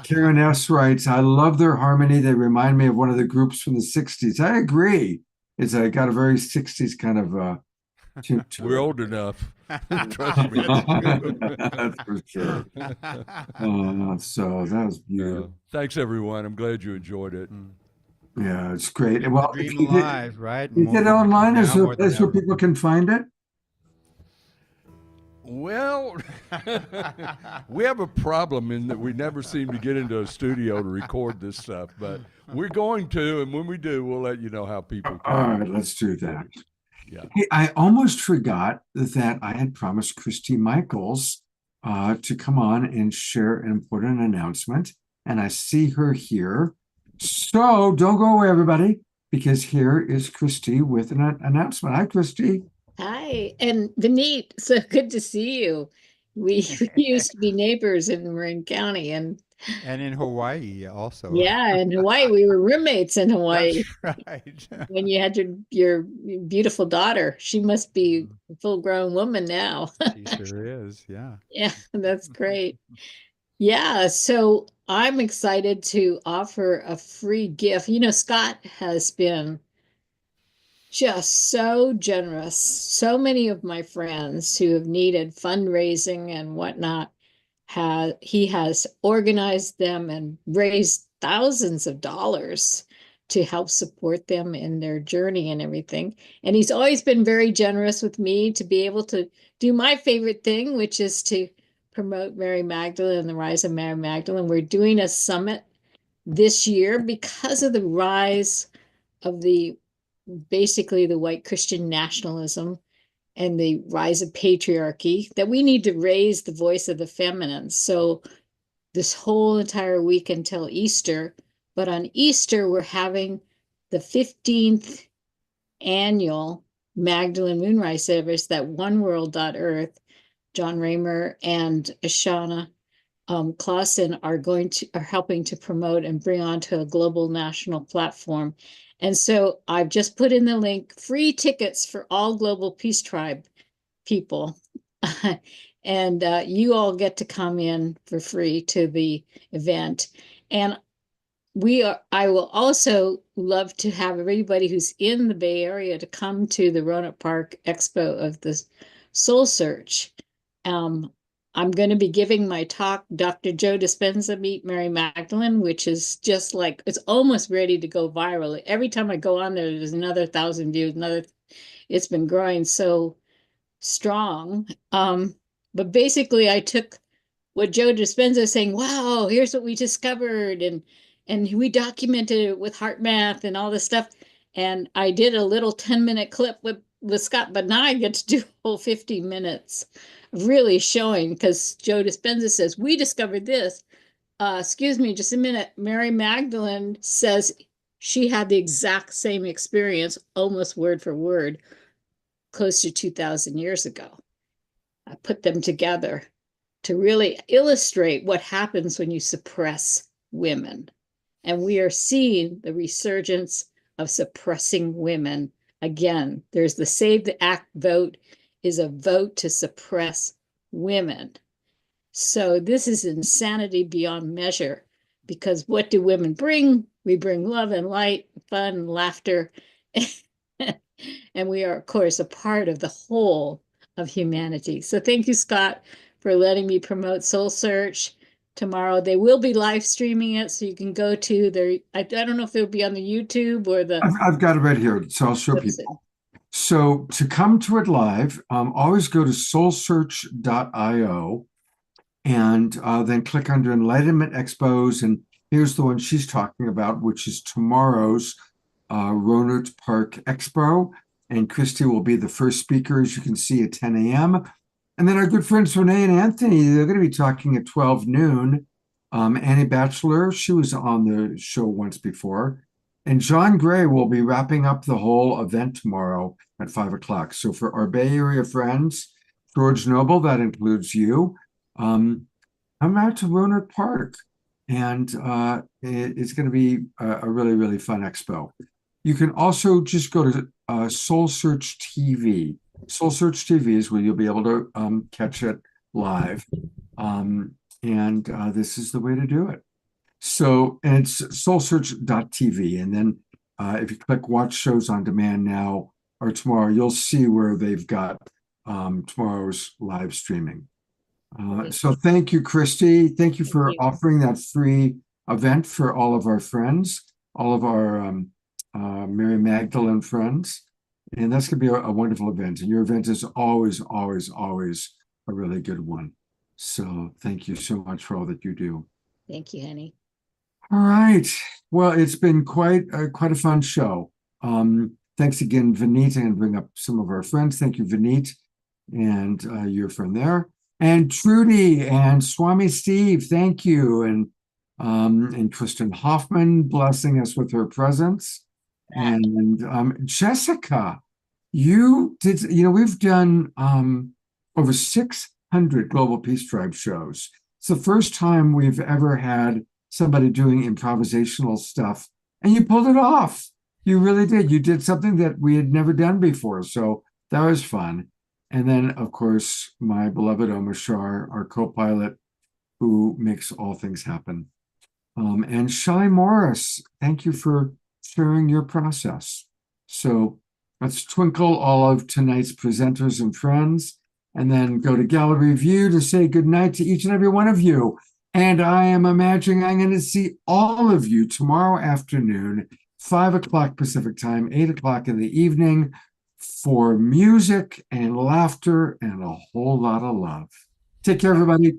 Karen S. writes, I love their harmony. They remind me of one of the groups from the 60s. I agree. It's got a very 60s kind of We're old enough. Trust me. That's for sure. So that was beautiful. Thanks, everyone. I'm glad you enjoyed it. Yeah, it's great. Keep Well, the if dream you did, alive, right? is it online? Is Now there a more than place where ever. people can find it? Well, we have a problem in that we never seem to get into a studio to record this stuff, but we're going to, and when we do, we'll let you know how people can. All right, let's do that. Yeah. Hey, I almost forgot that I had promised Christy Michaels to come on and share an important announcement, and I see her here. So don't go away, everybody, because here is Christy with an announcement. Hi, Christy. Hi, and Vineet, so good to see you. We used to be neighbors in Marin County, and in Hawaii also. yeah, in Hawaii, we were roommates in Hawaii. That's right. When you had your beautiful daughter, she must be a full-grown woman now. She sure is, yeah. Yeah, that's great. Yeah, so I'm excited to offer a free gift. You know, Scott has been just so generous. So many of my friends who have needed fundraising and whatnot, he has organized them and raised thousands of dollars to help support them in their journey and everything. And he's always been very generous with me to be able to do my favorite thing, which is to promote Mary Magdalene and the rise of Mary Magdalene. We're doing a summit this year because of the rise of basically the white Christian nationalism and the rise of patriarchy, that we need to raise the voice of the feminine. So this whole entire week until Easter, but on Easter, we're having the 15th annual Magdalene Moonrise service that oneworld.earth, John Raymer and Ashana Clausen are helping to promote and bring onto a global national platform. And so I've just put in the link, free tickets for all Global Peace Tribe people. And you all get to come in for free to the event. And I will also love to have everybody who's in the Bay Area to come to the Roanoke Park Expo of the Soul Search. I'm going to be giving my talk, Dr. Joe Dispenza, Meet Mary Magdalene, which is just like, it's almost ready to go viral. Every time I go on there, there's another 1,000 views, it's been growing so strong. But basically I took what Joe Dispenza is saying, wow, here's what we discovered. And we documented it with heart math and all this stuff. And I did a little 10-minute clip with Scott, but now I get to do a whole 50 minutes really showing, because Joe Dispenza says, we discovered this. Excuse me, just a minute. Mary Magdalene says she had the exact same experience, almost word for word, close to 2,000 years ago. I put them together to really illustrate what happens when you suppress women. And we are seeing the resurgence of suppressing women. Again, there's the Save the Act vote is a vote to suppress women. So this is insanity beyond measure, because what do women bring? We bring love and light, fun, and laughter. And we are, of course, a part of the whole of humanity. So thank you, Scott, for letting me promote Soul Search. Tomorrow they will be live streaming it, so you can go to their, I don't know if it'll be on the YouTube or the I've got it right here, so I'll show people. So to come to it live, always go to soulsearch.io and then click under Enlightenment Expos. And here's the one she's talking about, which is tomorrow's Roanoke Park Expo. And Christy will be the first speaker, as you can see, at 10 a.m. And then our good friends Renee and Anthony, they're going to be talking at 12 noon. Annie Batchelor, she was on the show once before. And John Gray will be wrapping up the whole event tomorrow at 5 o'clock. So for our Bay Area friends, George Noble, that includes you, I'm out to Roanoke Park. And it's going to be a really, really fun expo. You can also just go to Soul Search TV. Soul Search TV is where you'll be able to catch it live. This is the way to do it. So, and it's soulsearch.tv. And then if you click watch shows on demand now, or tomorrow, you'll see where they've got tomorrow's live streaming. So thank you, Christy. Thank you for offering that free event for all of our friends, all of our Mary Magdalene friends. And that's going to be a wonderful event. And your event is always, always, always a really good one. So thank you so much for all that you do. Thank you, honey. All right. Well, it's been quite a fun show. Thanks again, Vineet. I'm going to bring up some of our friends. Thank you, Vineet, and your friend there. And Trudy and Swami Steve, thank you. And Kristen Hoffman blessing us with her presence. And Jessica, you did, we've done over 600 Global Peace Tribe shows. It's the first time we've ever had somebody doing improvisational stuff, and you pulled it off. You really did. You did something that we had never done before. So that was fun. And then, of course, my beloved Omashar, our co-pilot, who makes all things happen. And Shelley Morris, thank you for sharing your process. So let's twinkle all of tonight's presenters and friends, and then go to gallery view to say goodnight to each and every one of you. And I am imagining I'm going to see all of you tomorrow afternoon, 5 o'clock Pacific time, 8 o'clock in the evening, for music and laughter and a whole lot of love. Take care, everybody.